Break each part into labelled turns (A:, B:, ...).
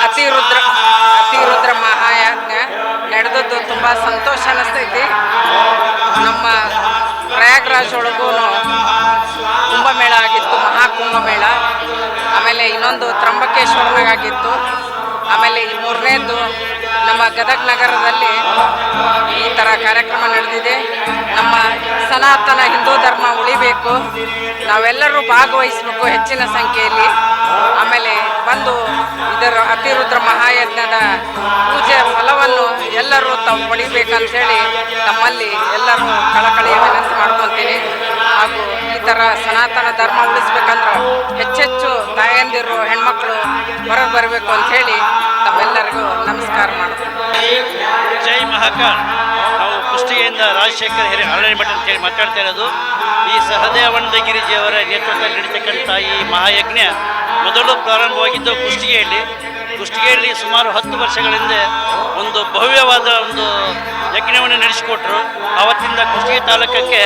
A: ಅತಿರುದ್ರ ಮಹಾಯಜ್ಞ ನಡೆದದ್ದು ತುಂಬ ಸಂತೋಷ ಅನ್ನಿಸ್ತೈತಿ. ನಮ್ಮ ಪ್ರಯಾಗ್ರಾಜ್ ಒಳಗೂ ಕುಂಭಮೇಳ ಆಗಿತ್ತು, ಮಹಾಕುಂಭಮೇಳ. ಆಮೇಲೆ ಇನ್ನೊಂದು ತ್ರಂಬಕೇಶ್ವರನಾಗಿತ್ತು. ಆಮೇಲೆ ಈ ಮೂರನೇದು ನಮ್ಮ ಗದಗ ನಗರದಲ್ಲಿ ಈ ಥರ ಕಾರ್ಯಕ್ರಮ ನಡೆದಿದೆ. ನಮ್ಮ ಸನಾತನ ಹಿಂದೂ ಧರ್ಮ ಉಳಿಬೇಕು, ನಾವೆಲ್ಲರೂ ಭಾಗವಹಿಸಬೇಕು ಹೆಚ್ಚಿನ ಸಂಖ್ಯೆಯಲ್ಲಿ. ಆಮೇಲೆ ಬಂದು ಇದರ ಅತಿರುದ್ರ ಮಹಾಯಜ್ಞದ ಪೂಜೆ ಫಲವನ್ನು ಎಲ್ಲರೂ ತಾವು ಪಡಿಬೇಕಂತೇಳಿ ತಮ್ಮಲ್ಲಿ ಎಲ್ಲರೂ ಕಳಕಳಿಯ ವಿನಂತಿ ಮಾಡ್ಕೊತೀನಿ. ಹಾಗೂ ಈ ಥರ ಸನಾತನ ಧರ್ಮ ಉಳಿಸ್ಬೇಕಂದ್ರೆ ಹೆಚ್ಚೆಚ್ಚು ತಾಯಂದಿರು ಹೆಣ್ಮಕ್ಳು ಹೊರಗೆ ಬರಬೇಕು ಅಂಥೇಳಿ ತಮ್ಮೆಲ್ಲರಿಗೂ ನಮಸ್ಕಾರ ಮಾಡ್ತೀನಿ.
B: ಜೈ ಮಹಾಕಾಲ್. ನಾವು ಕುಷ್ಟಗಿಯಿಂದ ರಾಜಶೇಖರ್ ಹಿರಿಯ ಹರಳಿ ಮಠ ಅಂತೇಳಿ ಮಾತಾಡ್ತಾ ಇರೋದು. ಈ ಸಹದೇವಾನಂದ ಗಿರಿಜಿಯವರ ನೇತೃತ್ವದಲ್ಲಿ ನಡೀತಕ್ಕಂಥ ಈ ಮಹಾಯಜ್ಞ ಮೊದಲು ಪ್ರಾರಂಭವಾಗಿದ್ದು ಕುಷ್ಟಗಿಯಲ್ಲಿ ಸುಮಾರು 10 ವರ್ಷಗಳ ಹಿಂದೆ ಒಂದು ಭವ್ಯವಾದ ಒಂದು ಯಜ್ಞವನ್ನು ನಡೆಸಿಕೊಟ್ರು. ಆವತ್ತಿಂದ ಕುಷ್ಟಗಿ ತಾಲೂಕಕ್ಕೆ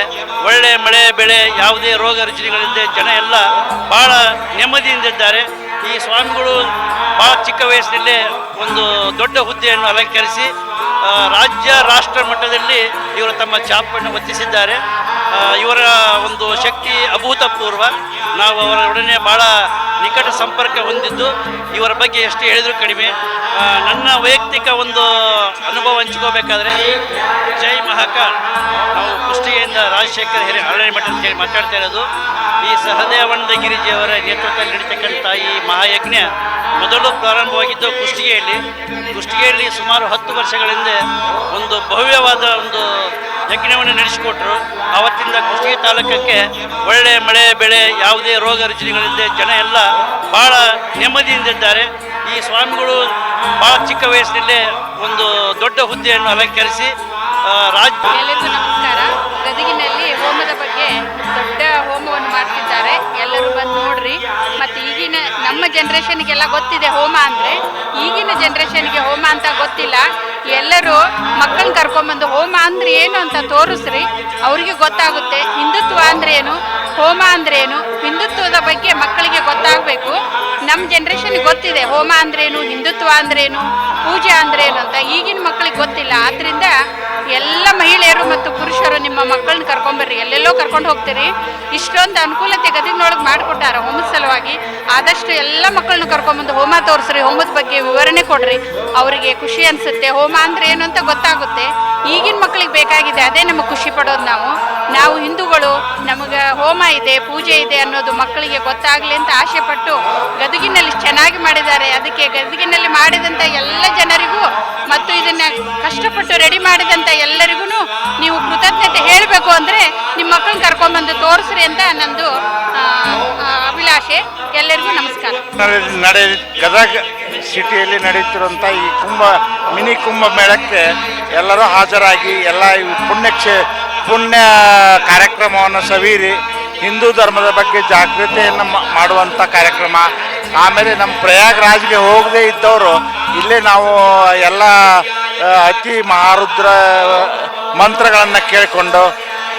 B: ಒಳ್ಳೆ ಮಳೆ ಬೆಳೆ ಯಾವುದೇ ರೋಗ ರುಜಿನಗಳಿಲ್ಲದೆ ಜನ ಎಲ್ಲ ಭಾಳ ನೆಮ್ಮದಿಯಿಂದಿದ್ದಾರೆ. ಈ ಸ್ವಾಮಿಗಳು ಭಾಳ ಚಿಕ್ಕ ವಯಸ್ಸಿನಲ್ಲೇ ಒಂದು ದೊಡ್ಡ ಹುದ್ದೆಯನ್ನು ಅಲಂಕರಿಸಿ ರಾಜ್ಯ ರಾಷ್ಟ್ರ ಮಟ್ಟದಲ್ಲಿ ಇವರು ತಮ್ಮ ಛಾಪನ್ನು ಒತ್ತಿಸಿದ್ದಾರೆ. ಇವರ ಒಂದು ಶಕ್ತಿ ಅಭೂತಪೂರ್ವ. ನಾವು ಅವರೊಡನೆ ಭಾಳ ನಿಕಟ ಸಂಪರ್ಕ ಹೊಂದಿದ್ದು ಇವರ ಬಗ್ಗೆ ಎಷ್ಟು ಹೇಳಿದರೂ ಕಡಿಮೆ. ನನ್ನ ವೈಯಕ್ತಿಕ ಒಂದು ಅನುಭವ ಹಂಚ್ಕೋಬೇಕಾದ್ರೆ ಜೈ ಮಹಾಕಾಲ್. ನಾವು ಕುಷ್ಟಗಿಯಿಂದ ರಾಜಶೇಖರ್ ಹಿರಿಯ ಹರಳಿ ಮಠ ಅಂತೇಳಿ ಮಾತಾಡ್ತಾ ಇರೋದು. ಈ ಸಹದೇವಾನಂದ ಗಿರಿಜಿಯವರ ನೇತೃತ್ವದಲ್ಲಿ ನಡೀತಕ್ಕಂಥ ಈ ಮಹಾಯಜ್ಞ ಮೊದಲು ಪ್ರಾರಂಭವಾಗಿದ್ದು ಕುಷ್ಟಗಿಯಲ್ಲಿ ಸುಮಾರು 10 ವರ್ಷಗಳ ಹಿಂದೆ ಒಂದು ಭವ್ಯವಾದ ಒಂದು ಯಜ್ಞವನ್ನು ನಡೆಸಿಕೊಟ್ರು. ಆವತ್ತಿಂದ ಕುಷ್ಟಗಿ ತಾಲೂಕಕ್ಕೆ ಒಳ್ಳೆ ಮಳೆ ಬೆಳೆ ಯಾವುದೇ ರೋಗ ರುಜಿನಗಳಿಲ್ಲದೆ ಜನ ಎಲ್ಲ ಭಾಳ ನೆಮ್ಮದಿಯಿಂದಿದ್ದಾರೆ. ಈ ಸ್ವಾಮಿಗಳು ಭಾಳ ಚಿಕ್ಕ ವಯಸ್ಸಿನಲ್ಲೇ ಒಂದು ದೊಡ್ಡ ಹುದ್ದೆಯನ್ನು ಅಲಂಕರಿಸಿ
C: ಎಲ್ಲರಿಗೂ ನಮಸ್ಕಾರ. ಗದಗಿನಲ್ಲಿ ಹೋಮದ ಬಗ್ಗೆ ದೊಡ್ಡ ಹೋಮವನ್ನು ಮಾಡ್ತಿದ್ದಾರೆ, ಎಲ್ಲರೂ ಬಂದು ನೋಡ್ರಿ. ಮತ್ತು ಈಗಿನ ನಮ್ಮ ಜನ್ರೇಷನ್ಗೆಲ್ಲ ಗೊತ್ತಿದೆ ಹೋಮ ಅಂದರೆ, ಈಗಿನ ಜನ್ರೇಷನ್ಗೆ ಹೋಮ ಅಂತ ಗೊತ್ತಿಲ್ಲ. ಎಲ್ಲರೂ ಮಕ್ಕಳನ್ನ ಕರ್ಕೊಂಬಂದು ಹೋಮ ಅಂದ್ರೆ ಏನು ಅಂತ ತೋರಿಸ್ರಿ, ಅವ್ರಿಗೆ ಗೊತ್ತಾಗುತ್ತೆ. ಹಿಂದುತ್ವ ಅಂದ್ರೆ ಏನು, ಹೋಮ ಅಂದ್ರೆ ಏನು, ಹಿಂದುತ್ವದ ಬಗ್ಗೆ ಮಕ್ಕಳಿಗೆ ಗೊತ್ತಾಗಬೇಕು. ನಮ್ಮ ಜನ್ರೇಷನ್ಗೆ ಗೊತ್ತಿದೆ ಹೋಮ ಅಂದ್ರೇನು, ಹಿಂದುತ್ವ ಅಂದ್ರೇನು, ಪೂಜೆ ಅಂದ್ರೇನು ಅಂತ. ಈಗಿನ ಮಕ್ಕಳಿಗೆ ಗೊತ್ತಿಲ್ಲ. ಆದ್ದರಿಂದ ಎಲ್ಲ ಮಹಿಳೆಯರು ಮತ್ತು ಪುರುಷರು ನಿಮ್ಮ ಮಕ್ಕಳನ್ನ ಕರ್ಕೊಂಬರ್ರಿ. ಎಲ್ಲೆಲ್ಲೋ ಕರ್ಕೊಂಡು ಹೋಗ್ತೀರಿ. ಇಷ್ಟೊಂದು ಅನುಕೂಲತೆ ಗದಗಿನೊಳಗೆ ಮಾಡಿಕೊಟ್ಟಾರ ಹೋಮದ ಸಲುವಾಗಿ. ಆದಷ್ಟು ಎಲ್ಲ ಮಕ್ಕಳನ್ನ ಕರ್ಕೊಂಬಂದು ಹೋಮ ತೋರಿಸ್ರಿ, ಹೋಮದ ಬಗ್ಗೆ ವಿವರಣೆ ಕೊಡ್ರಿ. ಅವರಿಗೆ ಖುಷಿ ಅನಿಸುತ್ತೆ. ಹೋಮ ಅಂದರೆ ಏನು ಅಂತ ಗೊತ್ತಾಗುತ್ತೆ. ಈಗಿನ ಮಕ್ಕಳಿಗೆ ಬೇಕಾಗಿದೆ, ಅದೇ ನಮಗೆ ಖುಷಿ ಪಡೋದು. ನಾವು ಹಿಂದೂಗಳು, ನಮಗೆ ಹೋಮ ಇದೆ, ಪೂಜೆ ಇದೆ ಅನ್ನೋದು ಮಕ್ಕಳಿಗೆ ಗೊತ್ತಾಗಲಿ ಅಂತ ಆಸೆ ಪಟ್ಟು ಗದಗಿನಲ್ಲಿ ಚೆನ್ನಾಗಿ ಮಾಡಿದ್ದಾರೆ. ಅದಕ್ಕೆ ಗದಗಿನಲ್ಲಿ ಮಾಡಿದಂಥ ಎಲ್ಲ ಜನರಿಗೂ ಮತ್ತು ಇದನ್ನು ಕಷ್ಟಪಟ್ಟು ರೆಡಿ ಮಾಡಿದಂಥ ಎಲ್ಲರಿಗೂ ನೀವು ಕೃತಜ್ಞತೆ ಹೇಳಬೇಕು. ಅಂದರೆ ನಿಮ್ಮ ಮಕ್ಕಳನ್ನ ಕರ್ಕೊಂಡ್ಬಂದು ತೋರಿಸ್ರಿ ಅಂತ ನಂದು ಅಭಿಲಾಷೆ. ಎಲ್ಲರಿಗೂ ನಮಸ್ಕಾರ.
D: ಗದಗ ಸಿಟಿಯಲ್ಲಿ ನಡೆಯುತ್ತಿರುವಂಥ ಈ ಮಿನಿ ಕುಂಭ ಮೇಳಕ್ಕೆ ಎಲ್ಲರೂ ಹಾಜರಾಗಿ ಎಲ್ಲ ಪುಣ್ಯ ಕಾರ್ಯಕ್ರಮವನ್ನು ಸವೀರಿ ಹಿಂದೂ ಧರ್ಮದ ಬಗ್ಗೆ ಜಾಗೃತಿಯನ್ನು ಮಾಡುವಂಥ ಕಾರ್ಯಕ್ರಮ. ಆಮೇಲೆ ನಮ್ಮ ಪ್ರಯಾಗ್ರಾಜ್ಗೆ ಹೋಗದೇ ಇದ್ದವರು ಇಲ್ಲೇ ನಾವು ಎಲ್ಲ ಅತಿ ಮಹಾರುದ್ರ ಮಂತ್ರಗಳನ್ನು ಕೇಳಿಕೊಂಡು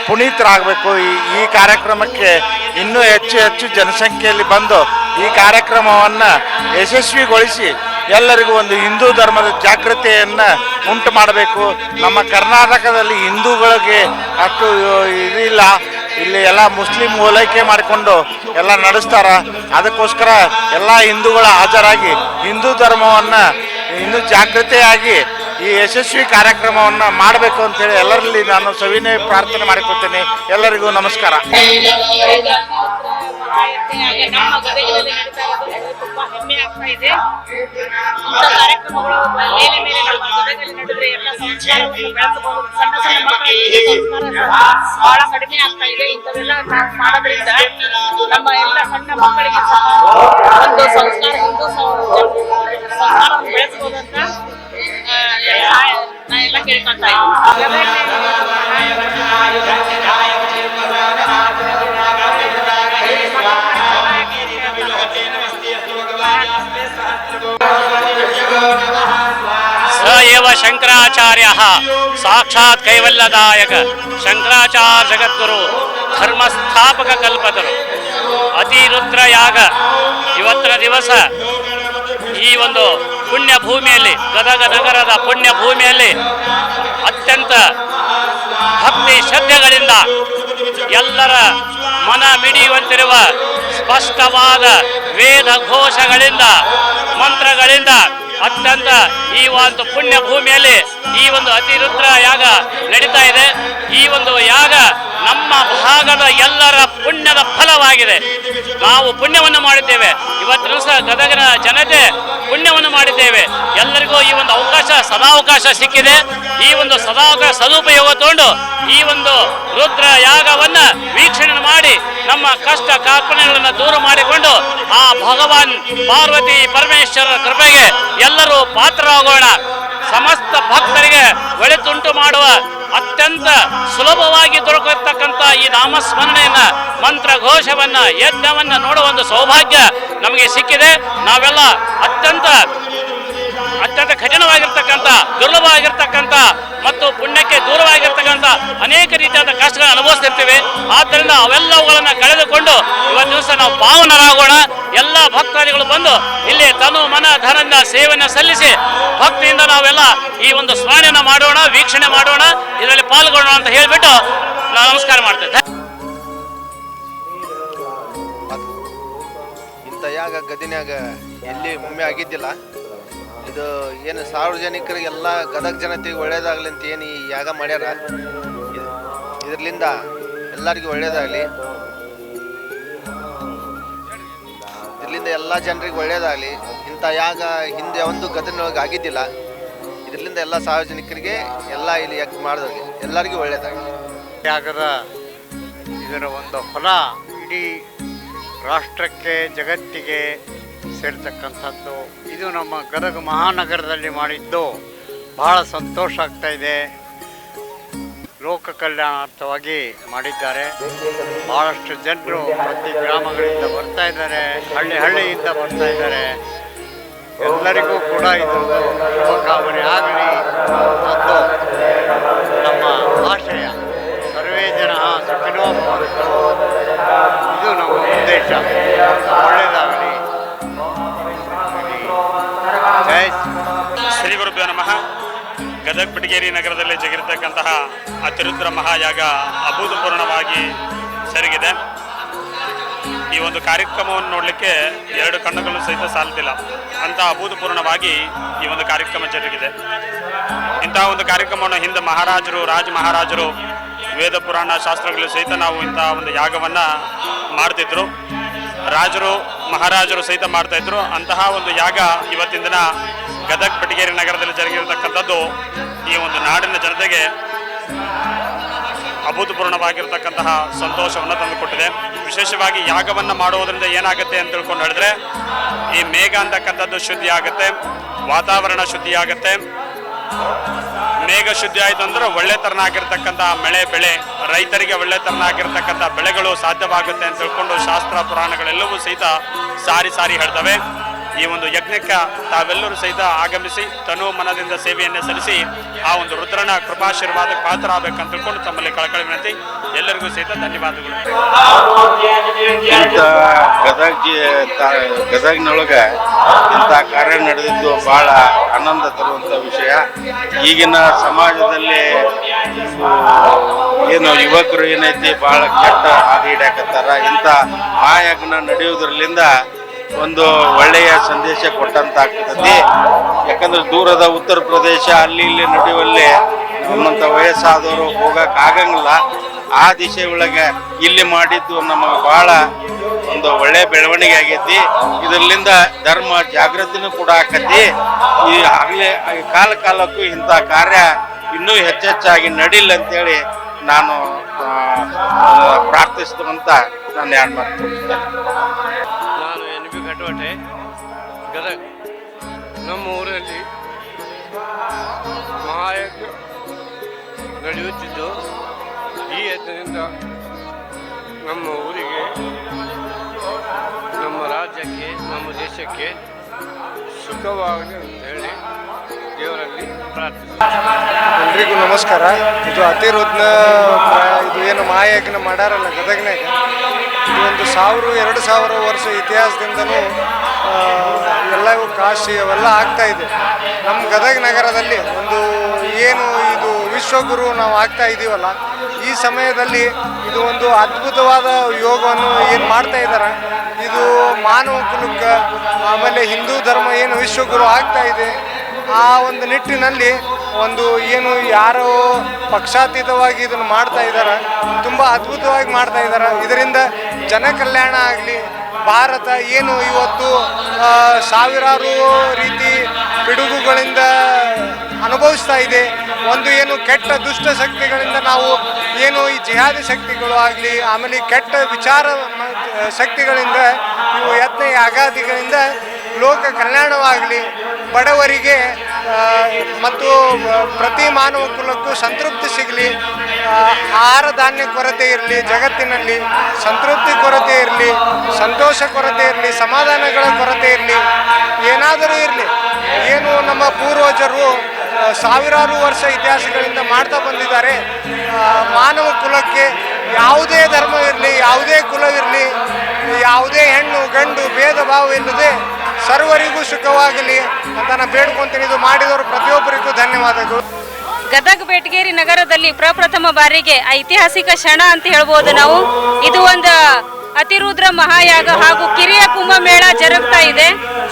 D: ಪುನೀತರಾಗಬೇಕು. ಈ ಕಾರ್ಯಕ್ರಮಕ್ಕೆ ಇನ್ನೂ ಹೆಚ್ಚು ಜನಸಂಖ್ಯೆಯಲ್ಲಿ ಬಂದು ಈ ಕಾರ್ಯಕ್ರಮವನ್ನು ಯಶಸ್ವಿಗೊಳಿಸಿ ಎಲ್ಲರಿಗೂ ಒಂದು ಹಿಂದೂ ಧರ್ಮದ ಜಾಗೃತಿಯನ್ನು ಉಂಟು ಮಾಡಬೇಕು. ನಮ್ಮ ಕರ್ನಾಟಕದಲ್ಲಿ ಹಿಂದೂಗಳಿಗೆ ಅಷ್ಟು ಇದಿಲ್ಲ. ಇಲ್ಲಿ ಎಲ್ಲ ಮುಸ್ಲಿಂ ಓಲೈಕೆ ಮಾಡಿಕೊಂಡು ಎಲ್ಲ ನಡೆಸ್ತಾರ. ಅದಕ್ಕೋಸ್ಕರ ಎಲ್ಲ ಹಿಂದೂಗಳ ಹಾಜರಾಗಿ ಹಿಂದೂ ಧರ್ಮವನ್ನು ಇನ್ನೂ ಜಾಗೃತಿಯಾಗಿ ಈ ಯಶಸ್ವಿ ಕಾರ್ಯಕ್ರಮವನ್ನು ಮಾಡಬೇಕು ಅಂತೇಳಿ ಎಲ್ಲರಲ್ಲಿ ನಾನು ಸವಿನಯ ಪ್ರಾರ್ಥನೆ ಮಾಡಿಕೊಳ್ತೇನೆ. ಎಲ್ಲರಿಗೂ ನಮಸ್ಕಾರ.
E: ನಮ್ಮ ಗದಗಿನಲ್ಲಿ ನಡೀತಾ ಇರೋದು ತುಂಬಾ ಹೆಮ್ಮೆ ಆಗ್ತಾ ಇದೆ. ಇಂಥ ಕಾರ್ಯಕ್ರಮಗಳು ಮೇಲೆ ಮೇಲೆ ನಮ್ಮ ಗದಗಲ್ಲಿ ನಡೆದ್ರೆ ಎಲ್ಲ ಸಂಸ್ಕಾರವನ್ನು ಬೆಳೆಸಬಹುದು. ಸಣ್ಣ ಮಕ್ಕಳಿಗೆ ಸಂಸ್ಕಾರ ಬಹಳ ಕಡಿಮೆ ಆಗ್ತಾ ಇದೆ. ಇಂಥವೆಲ್ಲ ಮಾಡೋದ್ರಿಂದ ನಮ್ಮ ಎಲ್ಲ ಸಣ್ಣ ಮಕ್ಕಳಿಗೆ ಸಹ ಒಂದು ಸಂಸ್ಕಾರ, ಹಿಂದೂ ಸಂಸ್ಕಾರವನ್ನು ಬೆಳೆಸಬಹುದು ಅಂತ ನಾ ಎಲ್ಲ ಕೇಳ್ಕೊಳ್ತಾ ಇದ್ದೀನಿ.
B: स एव शंकराचार्यः साक्षात् कैवल्यदायक शंकराचार्य जगद्गुरु धर्मस्थापक कल्पतರು. ಅತಿರುದ್ರ ಯಾಗ ಇವತ್ತಿನ ದಿವಸ ಈ ಒಂದು ಪುಣ್ಯ ಭೂಮಿಯಲ್ಲಿ, ಗದಗ ನಗರದ ಪುಣ್ಯ ಭೂಮಿಯಲ್ಲಿ ಅತ್ಯಂತ ಭಕ್ತಿ ಶ್ರದ್ಧೆಗಳಿಂದ ಎಲ್ಲರ ಮನ ಮಿಡಿಯುವಂತಿರುವ ಸ್ಪಷ್ಟವಾದ ವೇದ ಘೋಷಗಳಿಂದ, ಮಂತ್ರಗಳಿಂದ ಅತ್ಯಂತ ಈ ಒಂದು ಪುಣ್ಯ ಭೂಮಿಯಲ್ಲಿ ಈ ಒಂದು ಅತಿರುದ್ರ ಯಾಗ ನಡೀತಾ ಇದೆ. ಈ ಒಂದು ಯಾಗ ನಮ್ಮ ಭಾಗದ ಎಲ್ಲರ ಪುಣ್ಯದ ಫಲವಾಗಿದೆ. ನಾವು ಪುಣ್ಯವನ್ನು ಮಾಡಿದ್ದೇವೆ. ಇವತ್ತಿನ ಸಹ ಗದಗಿನ ಜನತೆ ಪುಣ್ಯವನ್ನು ಮಾಡಿದ್ದೇವೆ. ಎಲ್ಲರಿಗೂ ಈ ಒಂದು ಸದಾವಕಾಶ ಸಿಕ್ಕಿದೆ. ಈ ಒಂದು ಸದಾವಕಾಶ ಸದುಪಯೋಗ ತಗೊಂಡು ಈ ಒಂದು ರುದ್ರ ಯಾಗವನ್ನ ವೀಕ್ಷಣೆ ಮಾಡಿ ನಮ್ಮ ಕಷ್ಟ ಕಾರ್ಪಣ್ಯಗಳನ್ನು ದೂರ ಮಾಡಿಕೊಂಡು ಆ ಭಗವಾನ್ ಪಾರ್ವತಿ ಪರಮೇಶ್ವರರ ಕೃಪೆಗೆ ಎಲ್ಲರೂ ಪಾತ್ರರಾಗೋಣ. ಸಮಸ್ತ ಭಕ್ತರಿಗೆ ಒಳಿತುಂಟು ಮಾಡುವ ಅತ್ಯಂತ ಸುಲಭವಾಗಿ ದೊರಕತಕ್ಕಂಥ ಈ ನಾಮಸ್ಮರಣೆಯನ್ನ, ಮಂತ್ರ ಘೋಷವನ್ನ, ಯಜ್ಞವನ್ನ ನೋಡುವ ಒಂದು ಸೌಭಾಗ್ಯ ನಮಗೆ ಸಿಕ್ಕಿದೆ. ನಾವೆಲ್ಲ ಅತ್ಯಂತ ಕಠಿಣವಾಗಿರ್ತಕ್ಕಂಥ, ದುರ್ಲಭವಾಗಿರ್ತಕ್ಕಂಥ ಮತ್ತು ಪುಣ್ಯಕ್ಕೆ ದೂರವಾಗಿರ್ತಕ್ಕಂಥ ಅನೇಕ ರೀತಿಯಾದ ಕಷ್ಟಗಳನ್ನು ಅನುಭವಿಸ್ತಿರ್ತೀವಿ. ಆದ್ದರಿಂದ ಅವೆಲ್ಲವುಗಳನ್ನು ಕಳೆದುಕೊಂಡು ಇವತ್ತು ದಿವಸ ನಾವು ಪಾವನರಾಗೋಣ. ಎಲ್ಲ ಭಕ್ತಾದಿಗಳು ಬಂದು ಇಲ್ಲಿ ತನು ಮನ ಧನದಿಂದ ಸೇವೆಯನ್ನು ಸಲ್ಲಿಸಿ ಭಕ್ತಿಯಿಂದ ನಾವೆಲ್ಲ ಈ ಒಂದು ಸ್ಮರಣೆಯನ್ನು ಮಾಡೋಣ, ವೀಕ್ಷಣೆ ಮಾಡೋಣ, ಇದರಲ್ಲಿ ಪಾಲ್ಗೊಳ್ಳೋಣ ಅಂತ ಹೇಳಿಬಿಟ್ಟು ನಾನು ನಮಸ್ಕಾರ ಮಾಡ್ತೇನೆ.
F: ಇಂಥ ಯಾಗ ಗದಿನ್ಯಾಗ ಎಲ್ಲಿ ಒಮ್ಮೆ ಆಗಿದ್ದಿಲ್ಲ. ಇದು ಏನು ಸಾರ್ವಜನಿಕರಿಗೆಲ್ಲ ಗದಗ ಜನತೆಗೆ ಒಳ್ಳೇದಾಗಲಿ ಅಂತ ಏನು ಈ ಯಾಗ ಮಾಡ್ಯಾರ, ಇದರಿಂದ ಎಲ್ಲರಿಗೂ ಒಳ್ಳೇದಾಗಲಿ, ಇದರಿಂದ ಎಲ್ಲ ಜನರಿಗೆ ಒಳ್ಳೇದಾಗಲಿ. ಇಂಥ ಯಾಗ ಹಿಂದೆ ಒಂದು ಗದಗಿನೊಳಗೆ ಆಗಿದ್ದಿಲ್ಲ. ಇದರಿಂದ ಎಲ್ಲ ಸಾರ್ವಜನಿಕರಿಗೆ ಎಲ್ಲ ಇಲ್ಲಿ ಯಾಕೆ ಮಾಡಿದವ್ರಿಗೆ ಎಲ್ಲರಿಗೂ ಒಳ್ಳೇದಾಗಲಿ.
G: ಯಾಗದ ಇದರ ಒಂದು ಫಲ ಇಡೀ ರಾಷ್ಟ್ರಕ್ಕೆ, ಜಗತ್ತಿಗೆ ಸೇರ್ತಕ್ಕಂಥದ್ದು. ಇದು ನಮ್ಮ ಗದಗ ಮಹಾನಗರದಲ್ಲಿ ಮಾಡಿದ್ದು ಬಹಳ ಸಂತೋಷ ಆಗ್ತಾ ಇದೆ. ಲೋಕ ಕಲ್ಯಾಣಾರ್ಥವಾಗಿ ಮಾಡಿದ್ದಾರೆ. ಭಾಳಷ್ಟು ಜನರು ಪ್ರತಿ ಗ್ರಾಮಗಳಿಂದ ಬರ್ತಾ ಇದ್ದಾರೆ, ಹಳ್ಳಿಯಿಂದ ಬರ್ತಾ ಇದ್ದಾರೆ. ಎಲ್ಲರಿಗೂ ಕೂಡ ಇದೊಂದು ಶುಭಕಾಮನೆ ಆಗಲಿ ಅನ್ನೋದು ನಮ್ಮ ಆಶಯ. ಸರ್ವೇ ಜನ ಸುಖಿನೋ ಭವಂತು. ಇದು ನಮ್ಮ ಉದ್ದೇಶ. ಒಳ್ಳೆಯದಾಗಲಿ. ಜೈ
H: ಶ್ರೀ ಗುರುಭ್ಯೋ ನಮಃ. ಗದಗ ಬಿಟಗೇರಿ ನಗರದಲ್ಲಿ ಜಗಿರತಕ್ಕಂತಹ ಅತಿರುದ್ರ ಮಹಾಯಾಗ ಅಭೂತಪೂರ್ಣವಾಗಿ ಸರಿಗಿದೆ. ಈ ಒಂದು ಕಾರ್ಯಕ್ರಮವನ್ನು ನೋಡಲಿಕ್ಕೆ ಎರಡು ಕಣ್ಣುಗಳು ಸಹಿತ ಸಾಲ್ತಿಲ್ಲ ಅಂತ ಅಭೂತಪೂರ್ಣವಾಗಿ ಈ ಒಂದು ಕಾರ್ಯಕ್ರಮ ಜರುಗಿದೆ. ಇಂತಹ ಒಂದು ಕಾರ್ಯಕ್ರಮವನ್ನು ಹಿಂದೆ ರಾಜ ಮಹಾರಾಜರು ವೇದ ಪುರಾಣ ಶಾಸ್ತ್ರಗಳು ಸಹಿತ ನಾವು ಇಂತಹ ಒಂದು ಯಾಗವನ್ನು ಮಾಡ್ತಿದ್ರು. ಮಹಾರಾಜರು ಸಹಿತ ಮಾಡ್ತಾ ಇದ್ರು. ಅಂತಹ ಒಂದು ಯಾಗ ಇವತ್ತಿನ ದಿನ ಗದಗ ಬಿಟಗೇರಿ ನಗರದಲ್ಲಿ ಜರುಗಿರತಕ್ಕಂಥದ್ದು ಈ ಒಂದು ನಾಡಿನ ಜನತೆಗೆ ಅಭೂತಪೂರ್ಣವಾಗಿರ್ತಕ್ಕಂತಹ ಸಂತೋಷವನ್ನು ತಂದುಕೊಟ್ಟಿದೆ. ವಿಶೇಷವಾಗಿ ಯಾಗವನ್ನು ಮಾಡುವುದರಿಂದ ಏನಾಗುತ್ತೆ ಅಂತ ತಿಳ್ಕೊಂಡು ಹೇಳಿದ್ರೆ, ಈ ಮೇಘ ಅಂತಕ್ಕಂಥದ್ದು ಶುದ್ಧಿ ಆಗುತ್ತೆ, ವಾತಾವರಣ ಶುದ್ಧಿ ಆಗುತ್ತೆ. ಮೇಘ ಶುದ್ಧಿ ಆಯಿತು ಅಂದ್ರೆ ಒಳ್ಳೆ ತರನಾಗಿರ್ತಕ್ಕಂಥ ಬೆಳೆ, ರೈತರಿಗೆ ಒಳ್ಳೆ ತರನಾಗಿರ್ತಕ್ಕಂಥ ಬೆಳೆಗಳು ಸಾಧ್ಯವಾಗುತ್ತೆ ಅಂತ ತಿಳ್ಕೊಂಡು ಶಾಸ್ತ್ರ ಪುರಾಣಗಳೆಲ್ಲವೂ ಸಹಿತ ಸಾರಿ ಹೇಳ್ತವೆ. ಈ ಒಂದು ಯಜ್ಞಕ್ಕೆ ತಾವೆಲ್ಲರೂ ಸಹಿತ ಆಗಮಿಸಿ ತನು ಮನದಿಂದ ಸೇವೆಯನ್ನು ಸಲ್ಲಿಸಿ ಆ ಒಂದು ರುದ್ರನ ಕೃಪಾಶೀರ್ವಾದಕ್ಕೆ ಪಾತ್ರರಾಗಬೇಕಂತ ತಿಳ್ಕೊಂಡು ತಮ್ಮಲ್ಲಿ ಕಳಕಳಿ ವಿನಂತಿ. ಎಲ್ಲರಿಗೂ ಸಹಿತ ಧನ್ಯವಾದಗಳು.
D: ಇಂಥ ಗದಗ್ನೊಳಗೆ ಇಂಥ ಕಾರ್ಯ ನಡೆದಿದ್ದು ಭಾಳ ಆನಂದ ತರುವಂಥ ವಿಷಯ. ಈಗಿನ ಸಮಾಜದಲ್ಲಿ ಏನು ಯುವಕರು ಏನೈತಿ ಭಾಳ ಕೆಟ್ಟ ಹಾದಿ ಹಿಡ್ಯಾಕತ್ತಾರ. ಇಂಥ ಮಹಾಯಜ್ಞ ನಡೆಯುವುದರಿಂದ ಒಂದು ಒಳ್ಳೆಯ ಸಂದೇಶ ಕೊಟ್ಟಂತಾಗ್ತದೆ. ಯಾಕಂದ್ರೆ ದೂರದ ಉತ್ತರ ಪ್ರದೇಶ ಅಲ್ಲಿ ಇಲ್ಲಿ ನಡೆಯುವಲ್ಲಿ ನಮ್ಮಂಥ ವಯಸ್ಸಾದವರು ಹೋಗಕ್ಕಾಗಂಗಿಲ್ಲ. ಆ ದಿಶೆ ಒಳಗೆ ಇಲ್ಲಿ ಮಾಡಿದ್ದು ನಮಗೆ ಭಾಳ ಒಂದು ಒಳ್ಳೆ ಬೆಳವಣಿಗೆ ಆಗೈತಿ. ಇದರಿಂದ ಧರ್ಮ ಜಾಗೃತಿನೂ ಕೂಡ ಆಕತಿ. ಈ ಆಗಲೇ ಕಾಲಕ್ಕೂ ಇಂಥ ಕಾರ್ಯ ಇನ್ನೂ ಹೆಚ್ಚೆಚ್ಚಾಗಿ ನಡೀಲಿ ಅಂತೇಳಿ ನಾನು ಪ್ರಾರ್ಥಿಸ್ತು ಅಂತ ನಾನು ಎರಡು ಮಾತು ತೋರಿಸ್ತೇನೆ.
G: ನಾನು NB ಕಟವಟೆ ಗದಗ. ನಮ್ಮ ಊರಲ್ಲಿ ಮಹಾಯಜ್ಞ ನಡೆಯುತ್ತಿದ್ದು ಈ ಯಜ್ಞದಿಂದ ನಮ್ಮ ಊರಿಗೆ, ನಮ್ಮ ರಾಜ್ಯಕ್ಕೆ, ನಮ್ಮ ದೇಶಕ್ಕೆ ಸುಖವಾಗಲಿ ಅಂತ ಹೇಳಿ ದೇವರಲ್ಲಿ ಪ್ರಾರ್ಥಿಸ್ತೀನಿ.
I: ಎಲ್ರಿಗೂ ನಮಸ್ಕಾರ. ಇದು ಅತಿರುದ್ನ ಇದು ಏನು ಮಹಾಯಜ್ಞ ಮಾಡ್ಯಾರಲ್ಲ ಗದಗ್ನಾಗ, ಇದು
G: ಒಂದು 1000-2000 ವರ್ಷ ಇತಿಹಾಸದಿಂದನೂ ಎಲ್ಲವೂ ಕಾಶಿ ಅವೆಲ್ಲ ಆಗ್ತಾ ಇದೆ. ನಮ್ಮ ಗದಗ ನಗರದಲ್ಲಿ ಒಂದು ಏನು ಇದು ವಿಶ್ವಗುರು ನಾವು ಆಗ್ತಾ ಇದ್ದೀವಲ್ಲ, ಈ ಸಮಯದಲ್ಲಿ ಇದು ಒಂದು ಅದ್ಭುತವಾದ ಯೋಗವನ್ನು ಏನು ಮಾಡ್ತಾ ಇದ್ದಾರೆ, ಇದು ಮಾನವ ಕುಲಕ್ಕೆ ಆಮೇಲೆ ಹಿಂದೂ ಧರ್ಮ ಏನು ವಿಶ್ವಗುರು ಆಗ್ತಾ ಇದೆ, ಆ ಒಂದು ನಿಟ್ಟಿನಲ್ಲಿ ಒಂದು ಏನು ಯಾರೋ ಪಕ್ಷಾತೀತವಾಗಿ ಇದನ್ನು ಮಾಡ್ತಾ ಇದ್ದಾರೆ, ತುಂಬ ಅದ್ಭುತವಾಗಿ ಮಾಡ್ತಾ ಇದ್ದಾರೆ. ಇದರಿಂದ ಜನ ಕಲ್ಯಾಣ ಆಗಲಿ, ಭಾರತ ಏನು ಇವತ್ತು ಸಾವಿರಾರು ರೀತಿ ಪಿಡುಗುಗಳಿಂದ ಅನುಭವಿಸ್ತಾ ಇದೆ, ಒಂದು ಏನು ಕೆಟ್ಟ ದುಷ್ಟ ಶಕ್ತಿಗಳಿಂದ ನಾವು ಏನು ಈ ಜಿಹಾದಿ ಶಕ್ತಿಗಳು ಆಗಲಿ, ಆಮೇಲೆ ಕೆಟ್ಟ ವಿಚಾರ ಶಕ್ತಿಗಳಿಂದ ಇವು ಯತ್ನ ಯಾಗಾದಿಗಳಿಂದ ಲೋಕ ಕಲ್ಯಾಣವಾಗಲಿ, ಬಡವರಿಗೆ ಮತ್ತು ಪ್ರತಿ ಮಾನವ ಕುಲಕ್ಕೂ ಸಂತೃಪ್ತಿ ಸಿಗಲಿ, ಆಹಾರ ಧಾನ್ಯ ಕೊರತೆ ಇರಲಿ, ಜಗತ್ತಿನಲ್ಲಿ ಸಂತೃಪ್ತಿ ಕೊರತೆ ಇರಲಿ, ಸಂತೋಷ ಕೊರತೆ ಇರಲಿ, ಸಮಾಧಾನಗಳ ಕೊರತೆ ಇರಲಿ, ಏನಾದರೂ ಇರಲಿ, ಏನು ನಮ್ಮ ಪೂರ್ವಜರು ಸಾವಿರಾರು ವರ್ಷ ಇತಿಹಾಸಗಳಿಂದ ಮಾಡ್ತಾ ಬಂದಿದ್ದಾರೆ. ಮಾನವ ಕುಲಕ್ಕೆ ಯಾವುದೇ ಧರ್ಮ ಇರಲಿ, ಯಾವುದೇ ಕುಲವಿರಲಿ, ಯಾವುದೇ ಹೆಣ್ಣು ಗಂಡು ಭೇದ ಭಾವ ಇಲ್ಲದೆ ಸರ್ವರಿಗೂ ಸುಖವಾಗಲಿ ಅಂತ ನಾನು ಬೇಡ್ಕೊಂತೀನಿ. ಇದು ಮಾಡಿದವರು ಪ್ರತಿಯೊಬ್ಬರಿಗೂ ಧನ್ಯವಾದಗಳು.
I: ಗದಗ ಬೆಟಗೇರಿ ನಗರದಲ್ಲಿ ಪ್ರಪ್ರಥಮ ಬಾರಿಗೆ ಐತಿಹಾಸಿಕ ಕ್ಷಣ ಅಂತ ಹೇಳ್ಬೋದು ನಾವು. ಇದು ಒಂದು ಅತಿರುದ್ರ ಮಹಾಯಾಗ ಹಾಗೂ ಕಿರಿಯ ಕುಂಭಮೇಳ ಜರುಗ್ತಾ ಇದೆ.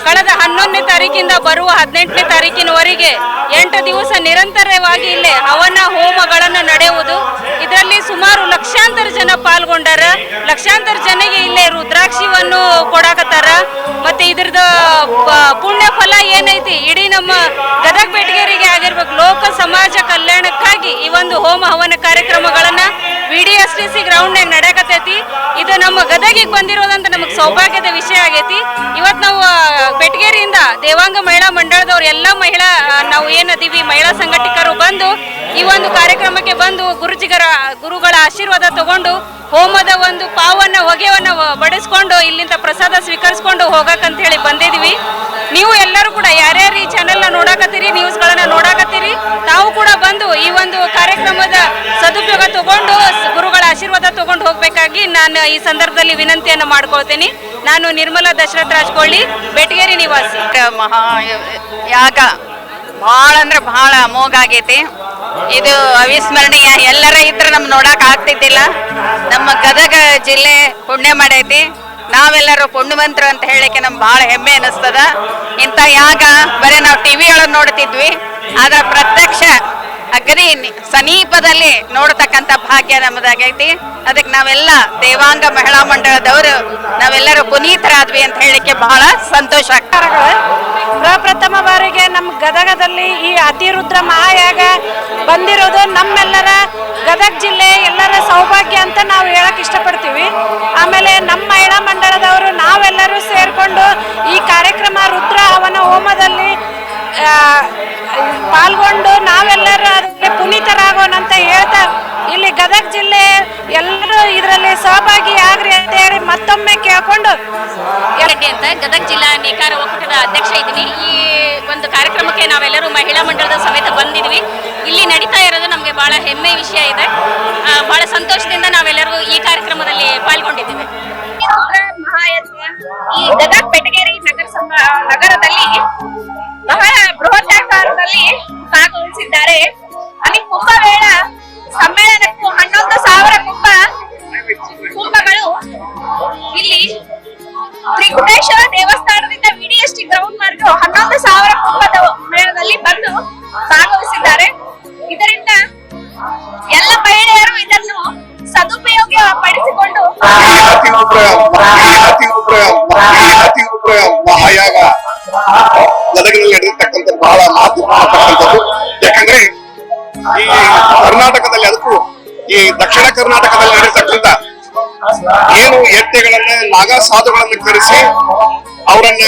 I: ಕಳೆದ 11ನೇ ತಾರೀಕಿಂದ ಬರುವ 18ನೇ ತಾರೀಕಿನವರೆಗೆ 8 ದಿವಸ ನಿರಂತರವಾಗಿ ಇಲ್ಲೇ ಹವನ ಹೋಮಗಳನ್ನು ನಡೆಯುವುದು. ಇದರಲ್ಲಿ ಸುಮಾರು ಲಕ್ಷಾಂತರ ಜನ ಪಾಲ್ಗೊಂಡಾರ. ಲಕ್ಷಾಂತರ ಜನಗೆ ಇಲ್ಲೇ ರುದ್ರಾಕ್ಷಿಯನ್ನು ಕೊಡಾಕತ್ತಾರ. ಮತ್ತೆ ಇದ್ರದ ಪುಣ್ಯ ಫಲ ಏನೈತಿ ಇಡೀ ನಮ್ಮ ಗದಗ ಬೆಟಗೇರಿಗೆ ಆಗಿರ್ಬೇಕು. ಲೋಕ ಸಮಾಜ ಕಲ್ಯಾಣಕ್ಕಾಗಿ ಈ ಒಂದು ಹೋಮ ಹವನ ಕಾರ್ಯಕ್ರಮಗಳನ್ನ VDSTC ಗ್ರೌಂಡ್ನಾಗ ನಡೆಯಕತ್ತೈತಿ. ಇದು ನಮ್ಮ ಗದಗಿಗೆ ಬಂದಿರೋದಂತ ನಮಗೆ ಸೌಭಾಗ್ಯದ ವಿಷಯ ಆಗೈತಿ. ಇವತ್ತು ನಾವು ಬೆಟಗೇರಿಯಿಂದ ದೇವಾಂಗ ಮಹಿಳಾ ಮಂಡಳದವ್ರು ಎಲ್ಲ ನಾವು ಏನದೀವಿ ಮಹಿಳಾ ಸಂಘಟಕರು ಬಂದು ಈ ಒಂದು ಕಾರ್ಯಕ್ರಮಕ್ಕೆ ಬಂದು ಗುರುಗಳ ಆಶೀರ್ವಾದ ತಗೊಂಡು ಹೋಮದ ಒಂದು ಪಾವನ್ನ ಹೊಗೆಯನ್ನು ಬಡಿಸ್ಕೊಂಡು ಇಲ್ಲಿಂದ ಪ್ರಸಾದ ಸ್ವೀಕರಿಸ್ಕೊಂಡು ಹೋಗಕ್ಕಂತ ಹೇಳಿ ಬಂದಿದ್ವಿ. ನೀವು ಎಲ್ಲರೂ ಕೂಡ ಯಾರ್ಯಾರು ಈ ಚಾನೆಲ್ನ ನೋಡಾಕತ್ತೀರಿ, ನ್ಯೂಸ್ಗಳನ್ನ ನೋಡಾಕತ್ತೀರಿ, ತಾವು ಕೂಡ ಬಂದು ಈ ಒಂದು ಕಾರ್ಯಕ್ರಮದ ಸದುಪಯೋಗ ತಗೊಂಡು ಗುರುಗಳ ಆಶೀರ್ವಾದ ತಗೊಂಡು ಹೋಗ್ಬೇಕಾಗಿ ನಾನು ಈ ಸಂದರ್ಭದಲ್ಲಿ ವಿನಂತಿಯನ್ನು ಮಾಡ್ಕೊಳ್ತೀನಿ. ನಾನು ನಿರ್ಮಲಾ ದಶರಥ ರಾಜಕೊಳ್ಳಿ, ಬೆಟಗೇರಿ ನಿವಾಸಿ.
C: ಯಾಗ ಭಾಳ ಅಂದ್ರೆ ಭಾಳ ಅಮೋಘ ಆಗೈತಿ. ಇದು ಅವಿಸ್ಮರಣೀಯ. ಎಲ್ಲರ ಇದ್ರೆ ನಮ್ಗೆ ನೋಡಕ್ ಆಗ್ತಿದ್ದಿಲ್ಲ. ನಮ್ಮ ಗದಗ ಜಿಲ್ಲೆ ಪುಣ್ಯ ಮಾಡೈತಿ. ನಾವೆಲ್ಲರೂ ಪುಣ್ಯವಂತರು ಅಂತ ಹೇಳಿಕ್ಕೆ ನಮ್ಗೆ ಭಾಳ ಹೆಮ್ಮೆ ಅನಿಸ್ತದ. ಇಂಥ ಯಾಗ ಬರೀ ನಾವು TV ಒಳಗೆ ನೋಡ್ತಿದ್ವಿ, ಆದ್ರೆ ಪ್ರತ್ಯಕ್ಷ ಅಗ್ರಿ ಸಮೀಪದಲ್ಲಿ ನೋಡ್ತಕ್ಕಂಥ ಭಾಗ್ಯ ನಮ್ಮದಾಗೈತಿ. ಅದಕ್ಕೆ ನಾವೆಲ್ಲ ದೇವಾಂಗ ಮಹಿಳಾ ಮಂಡಳದವರು ನಾವೆಲ್ಲರೂ ಪುನೀತರಾದ್ವಿ ಅಂತ ಹೇಳಿಕ್ಕೆ ಬಹಳ ಸಂತೋಷ ಆಗ್ತದೆ.
I: ಪ್ರಪ್ರಥಮ ಬಾರಿಗೆ ನಮ್ಮ ಗದಗದಲ್ಲಿ ಈ ಅತಿರುದ್ರ ಮಹಾಯಾಗ ಬಂದಿರೋದು ನಮ್ಮೆಲ್ಲರ ಗದಗ ಜಿಲ್ಲೆ ಎಲ್ಲರ ಸೌಭಾಗ್ಯ ಅಂತ ನಾವು ಹೇಳಕ್ ಇಷ್ಟಪಡ್ತೀವಿ. ಆಮೇಲೆ ನಮ್ಮ ಮಹಿಳಾ ಮಂಡಳದವರು ನಾವೆಲ್ಲರೂ ಸೇರ್ಕೊಂಡು ಈ ಕಾರ್ಯಕ್ರಮ ರುದ್ರ ಹವನ ಹೋಮದಲ್ಲಿ ಪಾಲ್ಗೊಂಡು ನಾವೆಲ್ಲರೂ ಅದಕ್ಕೆ ಪುನೀತರಾಗೋಣ ಅಂತ ಹೇಳ್ತಾ ಇಲ್ಲಿ ಗದಗ ಜಿಲ್ಲೆ ಎಲ್ಲರೂ ಇದರಲ್ಲಿ ಸಹಭಾಗಿ ಆಗ್ರಿ ಅಂತ ಹೇಳಿ ಮತ್ತೊಮ್ಮೆ ಕೇಳ್ಕೊಂಡು
C: ಅಂತ ಗದಗ ಜಿಲ್ಲಾ ನೇಕಾರ ಒಕ್ಕೂಟದ ಅಧ್ಯಕ್ಷ ಇದ್ದೀನಿ. ಈ ಒಂದು ಕಾರ್ಯಕ್ರಮಕ್ಕೆ ನಾವೆಲ್ಲರೂ ಮಹಿಳಾ ಮಂಡಳದ ಸಮೇತ ಬಂದಿದ್ವಿ. ಇಲ್ಲಿ ನಡೀತಾ ಇರೋದು ನಮಗೆ ಬಹಳ ಹೆಮ್ಮೆ ವಿಷಯ ಇದೆ. ಬಹಳ ಸಂತೋಷದಿಂದ ನಾವೆಲ್ಲರೂ ಈ ಕಾರ್ಯಕ್ರಮದಲ್ಲಿ ಪಾಲ್ಗೊಂಡಿದ್ದೀವಿ.
E: ಈ ಗದಗ ಬೆಟಗೇರಿ ನಗರದಲ್ಲಿ ಬಹಳ ಬೃಹದಾಕಾರದಲ್ಲಿ ಭಾಗವಹಿಸಿದ್ದಾರೆ. ಅಲ್ಲಿ ಕುಂಭಮೇಳ ಸಮ್ಮೇಳನಕ್ಕೂ 11,000 ಕುಂಭಗಳು ಇಲ್ಲಿ ತ್ರಿಕುಟೇಶ್ವರ ದೇವಸ್ಥಾನದಿಂದ VDST ಗ್ರೌಂಡ್ ಮಾರ್ಗ 11,000 ಕುಂಭದ ಮೇಳದಲ್ಲಿ ಬಂದು ಭಾಗವಹಿಸಿದ್ದಾರೆ. ಇದರಿಂದ ಎಲ್ಲ ಮಹಿಳೆಯರು ಇದನ್ನು ಸದುಪಯೋಗ ಪಡಿಸಿಕೊಂಡು
J: ಮಹಾಯಾಗ ಗದಗಿನಲ್ಲಿ ನಡೆದಿರ್ತಕ್ಕಂಥ ಬಹಳ ಮಹತ್ವಪೂರ್ಣತಕ್ಕಂಥದ್ದು. ಯಾಕಂದ್ರೆ ಈ ಕರ್ನಾಟಕದಲ್ಲಿ, ಅದಕ್ಕೂ ಈ ದಕ್ಷಿಣ ಕರ್ನಾಟಕದಲ್ಲಿ ನಡೆಯತಕ್ಕಂಥ ಏನು ಯಜ್ಞಗಳನ್ನ ನಾಗಾ ಸಾಧುಗಳನ್ನ ಕರೆಸಿ ಅವರನ್ನ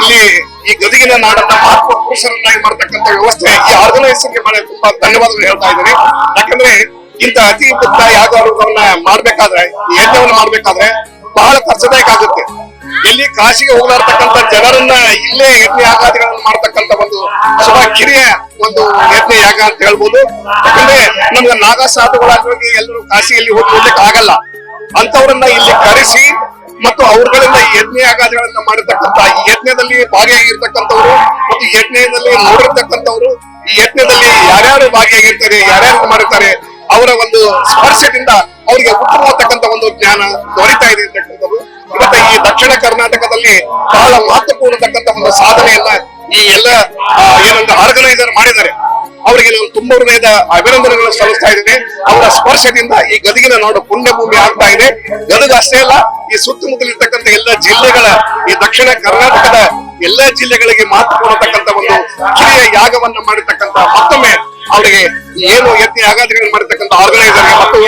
J: ಇಲ್ಲಿ ಈ ಗದಗಿನ ನಾಡನ್ನ ಮಹತ್ವ ಪುರುಷರನ್ನಾಗಿ ಮಾಡತಕ್ಕಂಥ ವ್ಯವಸ್ಥೆ ಈ ಆರ್ಗನೈಸೇಷನ್ಗೆ ತುಂಬಾ ಧನ್ಯವಾದಗಳು ಹೇಳ್ತಾ ಇದ್ದೀನಿ. ಯಾಕಂದ್ರೆ ಇಂಥ ಅತಿ ದೊಡ್ಡ ಯಾಗವನ್ನ ಮಾಡ್ಬೇಕಾದ್ರೆ, ಈ ಯಜ್ಞವನ್ನು ಮಾಡ್ಬೇಕಾದ್ರೆ ಬಹಳ ಖರ್ಚದಾಯಕ ಆಗುತ್ತೆ. ಇಲ್ಲಿ ಕಾಶಿಗೆ ಹೋಗ್ಲಾರ್ತಕ್ಕಂಥ ಜನರನ್ನ ಇಲ್ಲೇ ಯಜ್ಞ ಯಾಗಾದಿಗಳನ್ನ ಮಾಡ್ತಕ್ಕಂಥ ಒಂದು ಶುಭ ಕಿರಿಯ ಒಂದು ಯಜ್ಞ ಯಾಗ ಅಂತ ಹೇಳ್ಬೋದು. ಯಾಕಂದ್ರೆ ನಮ್ಗೆ ನಾಗಾ ಸಾಧುಗಳಾಗಿ ಎಲ್ಲರೂ ಕಾಶಿಯಲ್ಲಿ ಹೋಗಿ ಹೋಗ್ಲಿಕ್ಕೆ ಆಗಲ್ಲ. ಅಂತವರನ್ನ ಇಲ್ಲಿ ಕರೆಸಿ ಮತ್ತು ಅವ್ರಗಳಿಂದ ಈ ಯಜ್ಞ ಯಾಗಾದಿಗಳನ್ನ ಮಾಡಿರ್ತಕ್ಕಂಥ ಈ ಯಜ್ಞದಲ್ಲಿ ಭಾಗಿಯಾಗಿರ್ತಕ್ಕಂಥವ್ರು ಮತ್ತು ಈ ಯಜ್ಞದಲ್ಲಿ ನೋಡಿರ್ತಕ್ಕಂಥವ್ರು ಈ ಯಜ್ಞದಲ್ಲಿ ಯಾರ್ಯಾರು ಭಾಗಿಯಾಗಿರ್ತಾರೆ ಯಾರ್ಯಾರು ಮಾಡಿರ್ತಾರೆ ಅವರ ಒಂದು ಸ್ಪರ್ಶದಿಂದ ಅವರಿಗೆ ಉತ್ತಮವಾಗತಕ್ಕಂಥ ಒಂದು ಜ್ಞಾನ ದೊರೀತಾ ಇದೆ ಅಂತಕ್ಕಂಥದ್ದು ಇವತ್ತು ಈ ದಕ್ಷಿಣ ಕರ್ನಾಟಕದಲ್ಲಿ ಬಹಳ ಮಹತ್ವಪೂರ್ಣತಕ್ಕಂಥ ಒಂದು ಸಾಧನೆಯನ್ನ ಈ ಎಲ್ಲ ಏನಂದ್ರೆ ಆರ್ಗನೈಸರ್ ಮಾಡಿದ್ದಾರೆ. ಅವರಿಗೆ ನಾನು ತುಂಬ ಹೃದಯದ ಅಭಿನಂದನೆಗಳನ್ನು ಸಲ್ಲಿಸ್ತಾ ಇದ್ದೇನೆ. ಅವರ ಸ್ಪರ್ಶದಿಂದ ಈ ಗದಗಿನ ನಾಡು ಪುಣ್ಯಭೂಮಿ ಆಗ್ತಾ ಇದೆ. ಗದಗ ಅಷ್ಟೇ ಅಲ್ಲ, ಈ ಸುತ್ತಮುತ್ತಲಿರ್ತಕ್ಕಂಥ ಎಲ್ಲ ಜಿಲ್ಲೆಗಳ ಈ ದಕ್ಷಿಣ ಕರ್ನಾಟಕದ ಎಲ್ಲ ಜಿಲ್ಲೆಗಳಿಗೆ ಮಹತ್ವಪೂರ್ಣತಕ್ಕಂಥ ಒಂದು ಕಿರಿಯ ಯಾಗವನ್ನ ಮಾಡಿರ್ತಕ್ಕಂಥ ಮತ್ತೊಮ್ಮೆ ಅವರಿಗೆ ಏನು ಯಜ್ಞ ಯಾಗಾದಿಗಳನ್ನು ಮಾಡಿರ್ತಕ್ಕಂಥ ಆರ್ಗನೈಸರ್ಗೆ ಮತ್ತು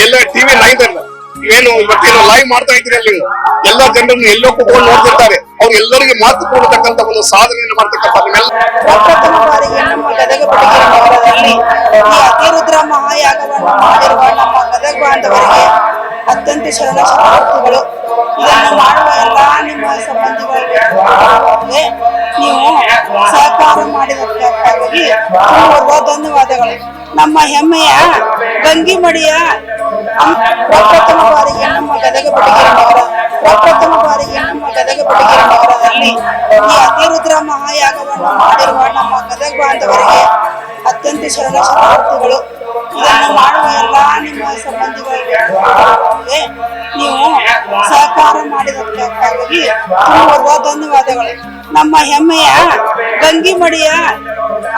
J: ಎಲ್ಲ ಟಿವಿ 9 ಏನು ಇವತ್ತೇನು ಲೈವ್ ಮಾಡ್ತಾ ಇದ್ದೀರಿ ಅಲ್ಲಿ ಎಲ್ಲ ಜನರನ್ನು ಎಲ್ಲೋ ಕೂತ್ಕೊಂಡು ನೋಡ್ತಿರ್ತಾರೆ. ಅವ್ರು ಎಲ್ಲರಿಗೆ ಮಹತ್ವಪೂರ್ಣತಕ್ಕಂಥ ಒಂದು ಸಾಧನೆಯನ್ನು ಮಾಡ್ತಕ್ಕಂಥ
K: ಪ್ರಪ್ರಥಮ ಬಾರಿಗೆ ನಮ್ಮ ಗದಗ ಬೆಳಗಿನ ನಗರದಲ್ಲಿ ಈ ಅತಿರುದ್ರ ಮಹಾಯಾಗವನ್ನು ಮಾಡಿರುವ ನಮ್ಮ ಗದಗ ಬಾಂಧವರಿಗೆ ಅತ್ಯಂತ ಶರಣಾರ್ಥಿಗಳು. ಇದನ್ನು ಮಾಡುವ ಎಲ್ಲಾ ನಿಮ್ಮ ಸಂಬಂಧಿಗಳಿಗೆ ನೀವು ಸಹಕಾರ ಮಾಡಿದಕ್ಕಾಗಿ ತುಂಬ ಧನ್ಯವಾದಗಳು. ನಮ್ಮ ಹೆಮ್ಮೆಯ ಗಂಗಿಮಡಿಯ ಪ್ರಪ್ರಥಮ ಬಾರಿಗೆ ನಮ್ಮ ಗದಗ ಬೆಳಗಿನ ನಗರದಲ್ಲಿ ಈ ಅತಿರುದ್ರ ಮಹಾಯಾಗವನ್ನು ಮಾಡಿರುವ ನಮ್ಮ ಗದಗ ಬಾಂಧವರಿಗೆ ಅತ್ಯಂತ ಶರಣಾರ್ಥಿಗಳು. ಇದನ್ನು ಮಾಡುವ ಎಲ್ಲಾ ನಿಮ್ಮ ಸಂಬಂಧಿಗಳಿಗೆ ನೀವು ಸಹಕಾರ ಮಾಡಿದಕ್ಕಾಗಿ ತುಂಬ ಧನ್ಯವಾದಗಳು. ನಮ್ಮ ಹೆಮ್ಮೆಯ ಗಂಗಿಮಡಿಯ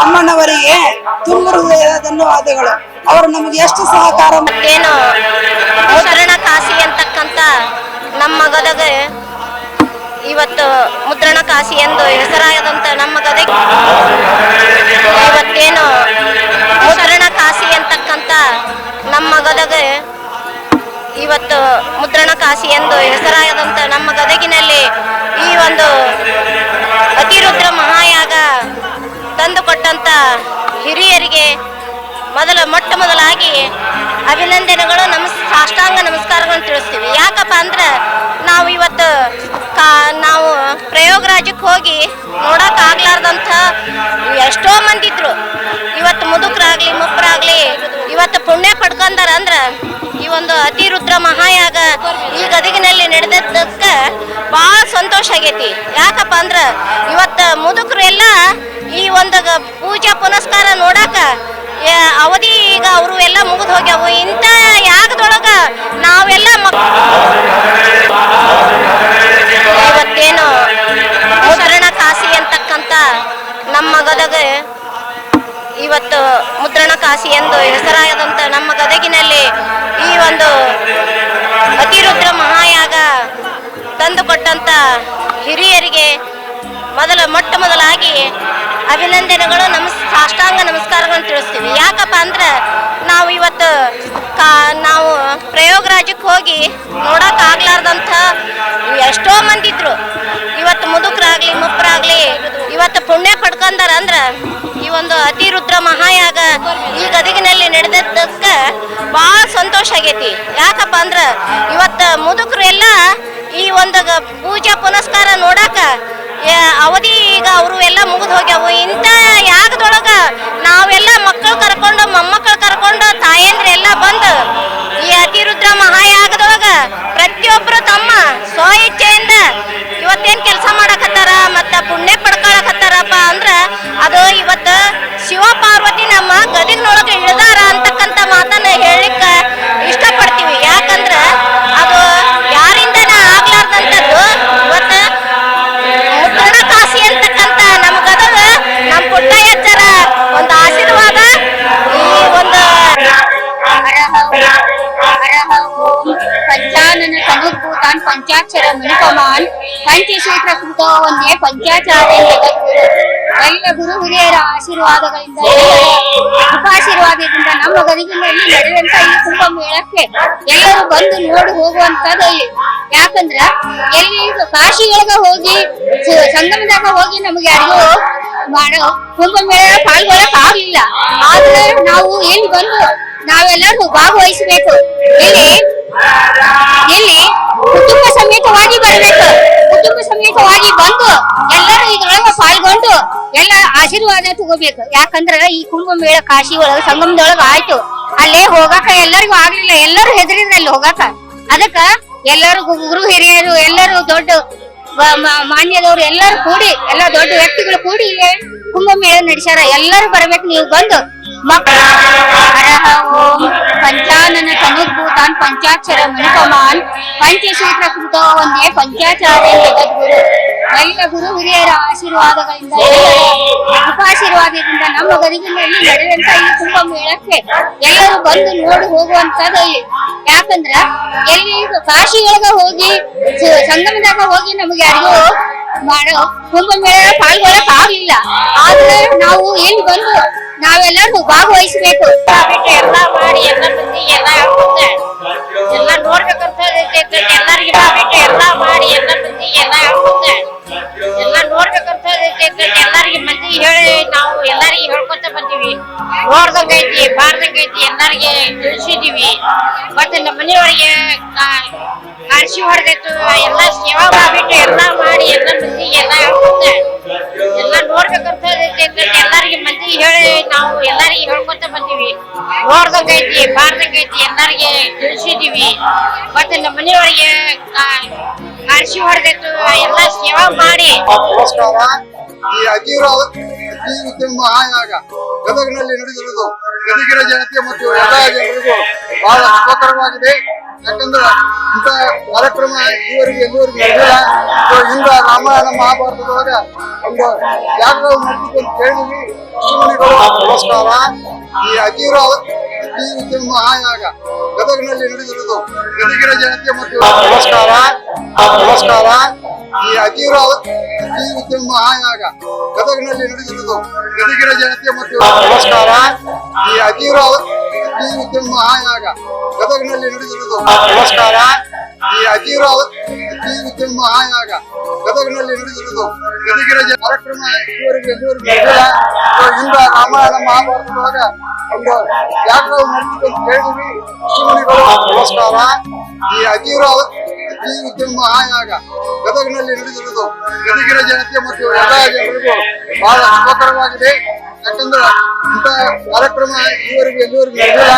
K: ಅಮ್ಮನವರಿಗೆ ತುಂಬ ಹೃದಯದ ಧನ್ಯವಾದಗಳು. ಅವರು ನಮಗೆ ಎಷ್ಟು ಸಹಕಾರ
L: ಏನು ಮುದ್ರಣ ಕಾಶಿ ಅಂತಕ್ಕಂಥ ನಮ್ಮ ಗದಗ ಇವತ್ತು ಮುದ್ರಣ ಕಾಶಿ ಎಂದು ಹೆಸರಾಗದಂತ ನಮ್ಮ ಗದಗ ಇವತ್ತೇನು ಮುದ್ರಣ ಕಾಶಿ ಅಂತಕ್ಕಂಥ ನಮ್ಮ ಗದಗ ಇವತ್ತು ಮುದ್ರಣ ಕಾಶಿ ಎಂದು ಹೆಸರಾಗದಂತ ನಮ್ಮ ಗದಗಿನಲ್ಲಿ ಈ ಒಂದು ಅತಿರುದ್ರ ಮಹಾಯಾಗ ತಂದುಕೊಟ್ಟಂತ ಹಿರಿಯರಿಗೆ ಮೊಟ್ಟ ಮೊದಲಾಗಿ ಅಭಿನಂದನೆಗಳು ಸಾಷ್ಟಾಂಗ ನಮಸ್ಕಾರಗಳನ್ನು ತಿಳಿಸ್ತೀವಿ. ಯಾಕಪ್ಪ ಅಂದ್ರೆ ನಾವು ಇವತ್ತು ನಾವು ಪ್ರಯೋಗರಾಜಕ್ಕೆ ಹೋಗಿ ನೋಡೋಕ್ಕಾಗ್ಲಾರ್ದಂಥ ಎಷ್ಟೋ ಮಂದಿ ಇದ್ರು. ಇವತ್ತು ಮುದುಕರಾಗ್ಲಿ ಮುಪ್ಪರಾಗ್ಲಿ ಇವತ್ತು ಪುಣ್ಯ ಪಡ್ಕೊಂಡಾರ ಅಂದ್ರೆ ಈ ಒಂದು ಅತಿರುದ್ರ ಮಹಾಯಾಗ ಈ ಗದಗಿನಲ್ಲಿ ನಡೆದದ್ದಕ್ಕೆ ಭಾಳ ಸಂತೋಷ ಆಗೈತಿ. ಯಾಕಪ್ಪ ಅಂದ್ರೆ ಇವತ್ತು ಮುದುಕರು ಎಲ್ಲ ಈ ಒಂದು ಪೂಜಾ ಪುನಸ್ಕಾರ ನೋಡಾಕ ಅವಧಿ ಈಗ ಅವರು ಎಲ್ಲ ಮುಗಿದು ಹೋಗ್ಯಾವು. ಇಂಥ ಯಾಗದೊಳಗ ನಾವೆಲ್ಲ ಇವತ್ತೇನು ಮುದ್ರಣ ಕಾಶಿ ಅಂತಕ್ಕಂಥ ನಮ್ಮ ಗದಗ ಇವತ್ತು ಮುದ್ರಣ ಕಾಶಿ ಎಂದು ಹೆಸರಾಗದಂತ ನಮ್ಮ ಗದಗಿನಲ್ಲಿ ಈ ಒಂದು ಅತಿರುದ್ರ ಮಹಾಯಾಗ ತಂದುಕೊಟ್ಟಂತ ಹಿರಿಯರಿಗೆ ಮೊಟ್ಟ ಮೊದಲಾಗಿ ಅಭಿನಂದನೆಗಳು ಸಾಷ್ಟಾಂಗ ನಮಸ್ಕಾರಗಳನ್ನು ತಿಳಿಸ್ತೀವಿ. ಯಾಕಪ್ಪ ಅಂದ್ರೆ ನಾವು ಇವತ್ತು ನಾವು ಪ್ರಯೋಗರಾಜಕ್ಕೆ ಹೋಗಿ ನೋಡೋಕ್ಕಾಗ್ಲಾರ್ದಂಥ ಎಷ್ಟೋ ಮಂದಿ ಇದ್ರು. ಇವತ್ತು ಮುದುಕರಾಗ್ಲಿ ಮುಪ್ಪರಾಗ್ಲಿ ಇವತ್ತು ಪುಣ್ಯ ಪಡ್ಕೊಂಡಾರ ಅಂದ್ರೆ ಈ ಒಂದು ಅತಿರುದ್ರ ಮಹಾಯಾಗ ಈ ಗದಗಿನಲ್ಲಿ ನಡೆದದ್ದಕ್ಕೆ ಭಾಳ ಸಂತೋಷ ಆಗೈತಿ. ಯಾಕಪ್ಪ ಅಂದ್ರೆ ಇವತ್ತು ಮುದುಕರು ಎಲ್ಲ ಈ ಒಂದು ಪೂಜಾ ಪುನಸ್ಕಾರ ನೋಡಾಕ ಅವಧಿ ಈಗ ಅವರು ಎಲ್ಲ ಮುಗಿದು ಹೋಗ್ಯಾವು. ಇಂಥ ಯಾಗದೊಳಗ ನಾವೆಲ್ಲ ಮಕ್ಕಳು ಕರ್ಕೊಂಡು ಮೊಮ್ಮಕ್ಕಳು ಕರ್ಕೊಂಡು ತಾಯಂದ್ರೆಲ್ಲ ಬಂದು ಈ ಅತಿರುದ್ರ ಮಹಾಯಾಗದೊಳಗ ಪ್ರತಿಯೊಬ್ಬರು ತಮ್ಮ ಸ್ವ ಇಚ್ಛೆಯಿಂದ ಇವತ್ತೇನು ಕೆಲಸ ಮಾಡಕತ್ತಾರ ಮತ್ತು ಪುಣ್ಯ ಪಡ್ಕೊಳಕತ್ತಾರಪ್ಪ ಅಂದ್ರೆ ಅದು ಇವತ್ತು ಶಿವ ಪಾರ್ವತಿ ನಮ್ಮ ಗದಗಿನೊಳಗೆ ಇಳಿದಾರ ಅಂತಕ್ಕಂಥ ಮಾತನ್ನ ಹೇಳಲಿಕ್ಕೆ ಇಷ್ಟಪಡ್ತೀವಿ. ಯಾಕಂದ್ರೆ ಅದು ಯಾರಿಂದನೇ ಆಗ್ಲಾರ್ದಂಥದ್ದು ಇವತ್ತು ಮುದ್ರಣ ಕಾಶಿ ಅಂತಕ್ಕಂಥ ನಮ್ಮ ಗದಗ ನಮ್ಮ ಪುಟ್ಟಯ್ಯಜ್ಜರ ಒಂದು ಆಶೀರ್ವಾದ ಈ ಒಂದು
C: पंचानन समुद्भूतान पंचाक्षर मुनिपमान पंचसूत्र ಕೃತ ಒಂದೇ ಪಂಚಾಚಾರ್ಯ ಎಲ್ಲ ಗುರು ಹಿರಿಯರ ಆಶೀರ್ವಾದಗಳಿಂದ ಕೃಪಾಶೀರ್ವಾದದಿಂದ ನಮ್ಮ ಗದಗಿನಲ್ಲಿ ನಡೆದಂತ ಈ ಕುಂಭಮೇಳಕ್ಕೆ ಎಲ್ಲರೂ ಬಂದು ನೋಡಿ ಹೋಗುವಂತದ್ದು. ಯಾಕಂದ್ರ ಎಲ್ಲಿ ಕಾಶಿಗಳಿಗೆ ಹೋಗಿ ಸಂಗಮದಾಗ ಹೋಗಿ ನಮಗೆ ಯಾರಿಗೂ ಮಾಡೋ ಕುಂಭಮೇಳ ಪಾಲ್ಗೊಳ್ಳಕ್ ಆಗ್ಲಿಲ್ಲ. ಆದ್ರೆ ನಾವು ಇಲ್ಲಿ ಬಂದು ನಾವೆಲ್ಲರೂ ಭಾಗವಹಿಸಬೇಕು. ಇಲ್ಲಿ ಕುಟುಂಬ ಸಮೇತವಾಗಿ ಬರ್ಬೇಕು. ಕುಟುಂಬ ಸಮೇತವಾಗಿ ಬಂದು ಎಲ್ಲರೂ ಇದ್ರೊಳಗ ಪಾಲ್ಗೊಂಡು ಎಲ್ಲ ಆಶೀರ್ವಾದ ತಗೋಬೇಕು. ಯಾಕಂದ್ರ ಈ ಕುಂಭಮೇಳ ಕಾಶಿ ಒಳಗ ಸಂಗಮದೊಳಗ ಆಯ್ತು. ಅಲ್ಲೇ ಹೋಗಾಕ ಎಲ್ಲರಿಗೂ ಆಗ್ಲಿಲ್ಲ. ಎಲ್ಲರೂ ಹೆದರಿದ್ರು ಅಲ್ಲಿ ಹೋಗಾಕ.
L: ಅದಕ್ಕ ಎಲ್ಲರೂ ಗುರು ಹಿರಿಯರು ಎಲ್ಲರೂ ದೊಡ್ಡ ಮಾನ್ಯದವರು ಎಲ್ಲರೂ ಕೂಡಿ ಎಲ್ಲ ದೊಡ್ಡ ವ್ಯಕ್ತಿಗಳು ಕೂಡಿ ಇಲ್ಲೇ ಕುಂಭಮೇಳ ನಡೆಸ್ಯಾರ. ಎಲ್ಲರೂ ಬರ್ಬೇಕು, ನೀವು ಬಂದು ಮಕ್ಕಳ ಹರಹ ಓಂ ಪಂಚಾನನ ತನುರ್ಭೂತಾನ್ ಪಂಚಾಕ್ಷರ ಮಣಿಪಮಾನ್ ಪಂಚಸೂತ್ರ ಕೃತ ಒಂದೇ ಪಂಚಾಚಾರ್ಯ ಜಗದ್ಗುರು. ಎಲ್ಲ ಗುರು ಹಿರಿಯರ ಆಶೀರ್ವಾದಗಳಿಂದ ಕೃಪಾಶೀರ್ವಾದದಿಂದ ನಮ್ಮ ಗದಗಿನಲ್ಲಿ ನಡೆದಂತ ಈ ಕುಂಭಮೇಳಕ್ಕೆ ಎಲ್ಲರೂ ಬಂದು ನೋಡಿ ಹೋಗುವಂತದ್ದು. ಯಾಕಂದ್ರ ಎಲ್ಲಿ ಕಾಶಿಯೊಳಗ ಹೋಗಿ ಸಂಗಮದಾಗ ಹೋಗಿ ನಮಗೆ ಅರಿವು ಮಾಡೋ ಕುಂಭಮೇಳ ಪಾಲ್ಗೊಳ್ಳಕ್ ಆಗ್ಲಿಲ್ಲ. ಆದ್ರೆ ನಾವು ಇಲ್ಲಿ ಬಂದು ನಾವೆಲ್ಲರೂ ಭಾಗವಹಿಸಬೇಕು.
E: ಎಲ್ಲ ಮಾಡಿ ಎಲ್ಲ ಮಂದಿ ಎಲ್ಲ ಎಲ್ಲ ನೋಡ್ಬೇಕಂತ ಎಲ್ಲರಿಗೆ ಬಾಬಿಟ್ಟು ಎಲ್ಲ ಮಾಡಿ ಎಲ್ಲ ಮಂದಿ ಎಲ್ಲ ಎಲ್ಲ ನೋಡ್ಬೇಕಂತ ಎಲ್ಲರಿಗೆ ಮಂದಿ ಹೇಳಿ ನಾವು ಎಲ್ಲರಿಗೆ ಹೇಳ್ಕೊತ ಬಂದೀವಿ. ನೋಡ್ದಂಗೈತಿ ಬಾರ್ದಂಗೈತಿ ಎಲ್ಲರಿಗೆ ತಿಳಿಸಿದೀವಿ. ಮತ್ತೆ ನಮ್ಮ ಮನೆಯವರಿಗೆ ಕಾಶಿ ಹೊಡೆದಿತ್ತು ಎಲ್ಲ ಸೇವಾ ಬಾಬಿಟ್ಟು ಎಲ್ಲ ಮಾಡಿ ಎಲ್ಲ ಮಂದಿ ಎಲ್ಲ ಎಲ್ಲ ನೋಡ್ಬೇಕಂತ ಎಲ್ಲರಿಗೆ ಮಂದಿ ಹೇಳಿ ನಾವು ಎಲ್ಲರಿಗೆ ಹೇಳ್ಕೊತ ಬಂದೀವಿ. ನೋಡ್ದಂಗೈತಿ ಬಾರ್ದಂಗೈತಿ ಎಲ್ಲರಿಗೆ ತಿಳಿಸಿದೀವಿ. ಮತ್ತೆ ನಮ್ಮ ಮನೆಯವರಿಗೆ ಕಾಶಿ ಹೊಡೆದಿತ್ತು ಎಲ್ಲ ಸೇವಾ ಮಾಡಿ.
G: ನಮಸ್ಕಾರ. ಈ ಅತಿ ಉತ್ತಮ ಮಹಾಯಾಗ ಗದಗಿನಲ್ಲಿ ನಡೆದಿರುವುದು ಗದಗಿನ ಜನತೆ ಮತ್ತು ಎಲ್ಲ ಜನರಿಗೂ ಬಹಳ ಶುಭಕರವಾಗಿದೆ. ಯಾಕಂದ್ರೆ ಇಂಥ ಕಾರ್ಯಕ್ರಮ ಇದುವರೆಗೆ ಎಲ್ಲರಿಗೂ ನಡೆದಿಲ್ಲ. ಹಿಂದ ರಾಮಾಯಣ ಮಹಾಭಾರತದೊಳಗ ಒಂದು ಯಾಗಗಳು ನಡೆದಿತ್ತು ಅಂತ ಕೇಳಿದ್ವಿ. ಋಷಿಮುನಿಗಳು. ನಮಸ್ಕಾರ. ಈ ಅತಿ ಉತ್ತಮ ಮಹಾಯಾಗ ಗದಗಿನಲ್ಲಿ ನಡೆದಿರುವುದು ಗದಗಿನ ಜನತೆ ಮತ್ತು ನಮಸ್ಕಾರ. ನಮಸ್ಕಾರ. ಈ ಅತಿ ಉತ್ತಮ ಮಹಾಯಾಗ ಗದಗಿನಲ್ಲಿ ನಡೆದಿರುವುದು ಗದಗಿನ ಜನತೆ ಮತ್ತು ನಮಸ್ಕಾರ. ಈ ಅತಿ ಉತ್ತಮ ಮಹಾಯಾಗ ಗದಗಿನಲ್ಲಿ ನಡೆದಿರುವುದು ನಮಸ್ಕಾರ. ಈ ಅತಿ ಉತ್ತಮ ಮಹಾಯಾಗ ಗದಗಿನಲ್ಲಿ ನಡೆದಿರುವುದು ಗದಗಿನ ಕಾರ್ಯಕ್ರಮ ಇದುವರೆಗೆ ಎಲ್ಲರಿಗೂ ನಡೆದಿಲ್ಲ. ಹಿಂದ ರಾಮಾಯಣ ಮಹಾಭಾರತದೊಳಗ ಒಂದು ಯಾಗಗಳು ನಡೆದಿತ್ತು ಅಂತ ಕೇಳಿದ್ವಿ. ಋಷಿಮುನಿಗಳು. ನಮಸ್ಕಾರ. ಈ ಅತಿ ಉತ್ತಮ ಮಹಾಯಾಗ ಗದಗಿನಲ್ಲಿ ನಡೆದಿರುವುದು ಗದಗಿನ ಜನತೆ ಮತ್ತು ಎಲ್ಲ ಜನರಿಗೂ ಬಹಳ ಶುಭಕರವಾಗಿದೆ. ಯಾಕಂದ್ರೆ ಇಂಥ ಕಾರ್ಯಕ್ರಮ ಇದುವರೆಗೆ ಎಲ್ಲರಿಗೂ ನಡೆದಿಲ್ಲ.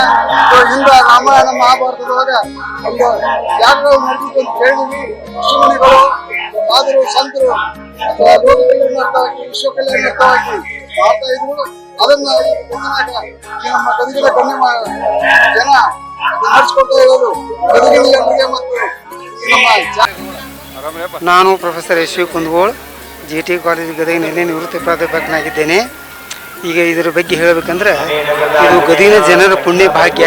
G: ಹಿಂದ ರಾಮಾಯಣ ಮಹಾಭಾರತದೊಳಗ ಒಂದು ಯಾಗಗಳು ನಡೆದಿತ್ತು ಅಂತ ಕೇಳಿದ್ವಿ. ಋಷಿಮುನಿಗಳು ಆದರೂ ಸಂತರು ಅಥವಾ ಲೋಕ ಕಲ್ಯಾಣಾರ್ಥವಾಗಿ ವಿಶ್ವ ಕಲ್ಯಾಣಾರ್ಥವಾಗಿ ಮಾಡ್ತಾ ಇದ್ರು. ಅದನ್ನ ನಮ್ಮ ಗದಗಿನ ಗಣ್ಯ ಜನ ನಡೆಸ್ಕೊಳ್ತಾ ಇರೋದು ಗದಗಿನ ಜನರಿಗೆ ಮತ್ತು ನಮ್ಮ
M: ನಾನು professor S V Kundagol GT college ಗದಗಿನಲ್ಲಿ ನಿವೃತ್ತಿ ಪ್ರಾಧ್ಯಾಪಕನಾಗಿದ್ದೇನೆ. ಈಗ ಇದರ ಬಗ್ಗೆ ಹೇಳಬೇಕಂದ್ರೆ ಇದು ಗದಗಿನ ಜನರ ಪುಣ್ಯ ಭಾಗ್ಯ.